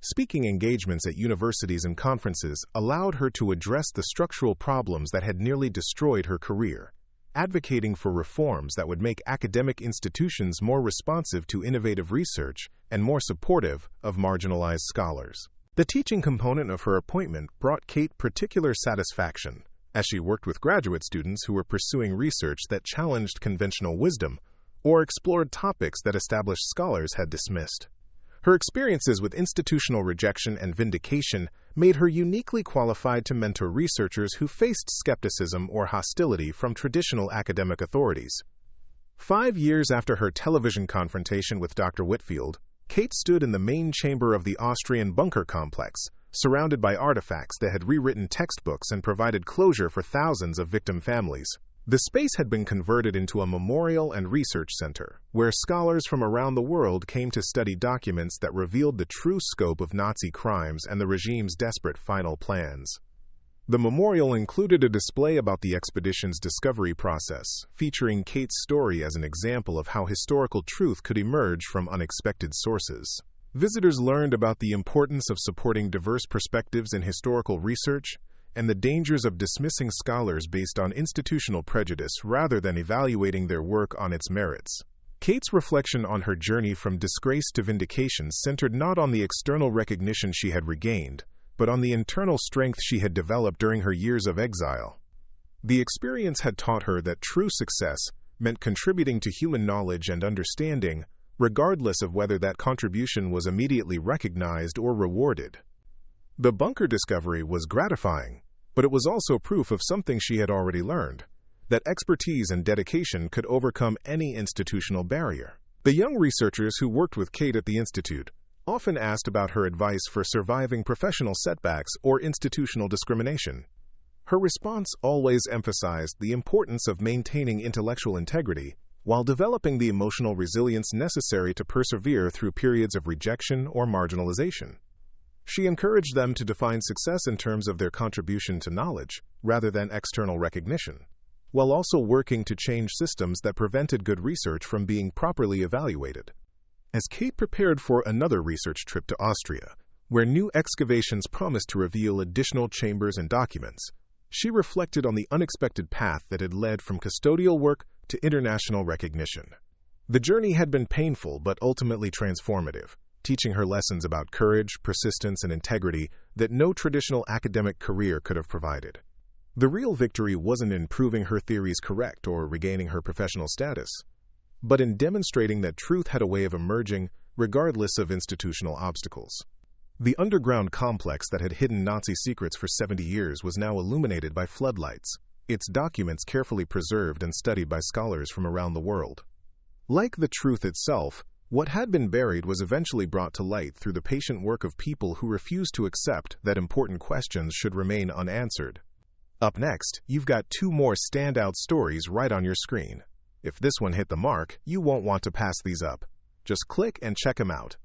Speaking engagements at universities and conferences allowed her to address the structural problems that had nearly destroyed her career, advocating for reforms that would make academic institutions more responsive to innovative research and more supportive of marginalized scholars. The teaching component of her appointment brought Kate particular satisfaction, as she worked with graduate students who were pursuing research that challenged conventional wisdom or explored topics that established scholars had dismissed. Her experiences with institutional rejection and vindication made her uniquely qualified to mentor researchers who faced skepticism or hostility from traditional academic authorities. 5 years after her television confrontation with Dr. Whitfield, Kate stood in the main chamber of the Austrian bunker complex, surrounded by artifacts that had rewritten textbooks and provided closure for thousands of victim families. The space had been converted into a memorial and research center, where scholars from around the world came to study documents that revealed the true scope of Nazi crimes and the regime's desperate final plans. The memorial included a display about the expedition's discovery process, featuring Kate's story as an example of how historical truth could emerge from unexpected sources. Visitors learned about the importance of supporting diverse perspectives in historical research and the dangers of dismissing scholars based on institutional prejudice rather than evaluating their work on its merits. Kate's reflection on her journey from disgrace to vindication centered not on the external recognition she had regained, but on the internal strength she had developed during her years of exile. The experience had taught her that true success meant contributing to human knowledge and understanding, regardless of whether that contribution was immediately recognized or rewarded. The bunker discovery was gratifying, but it was also proof of something she had already learned, that expertise and dedication could overcome any institutional barrier. The young researchers who worked with Kate at the Institute often asked about her advice for surviving professional setbacks or institutional discrimination. Her response always emphasized the importance of maintaining intellectual integrity while developing the emotional resilience necessary to persevere through periods of rejection or marginalization. She encouraged them to define success in terms of their contribution to knowledge, rather than external recognition, while also working to change systems that prevented good research from being properly evaluated. As Kate prepared for another research trip to Austria, where new excavations promised to reveal additional chambers and documents, she reflected on the unexpected path that had led from custodial work to international recognition. The journey had been painful but ultimately transformative, teaching her lessons about courage, persistence, and integrity that no traditional academic career could have provided. The real victory wasn't in proving her theories correct or regaining her professional status, but in demonstrating that truth had a way of emerging regardless of institutional obstacles. The underground complex that had hidden Nazi secrets for 70 years was now illuminated by floodlights, its documents carefully preserved and studied by scholars from around the world. Like the truth itself, what had been buried was eventually brought to light through the patient work of people who refused to accept that important questions should remain unanswered. Up next, you've got 2 more standout stories right on your screen. If this one hit the mark, you won't want to pass these up. Just click and check them out.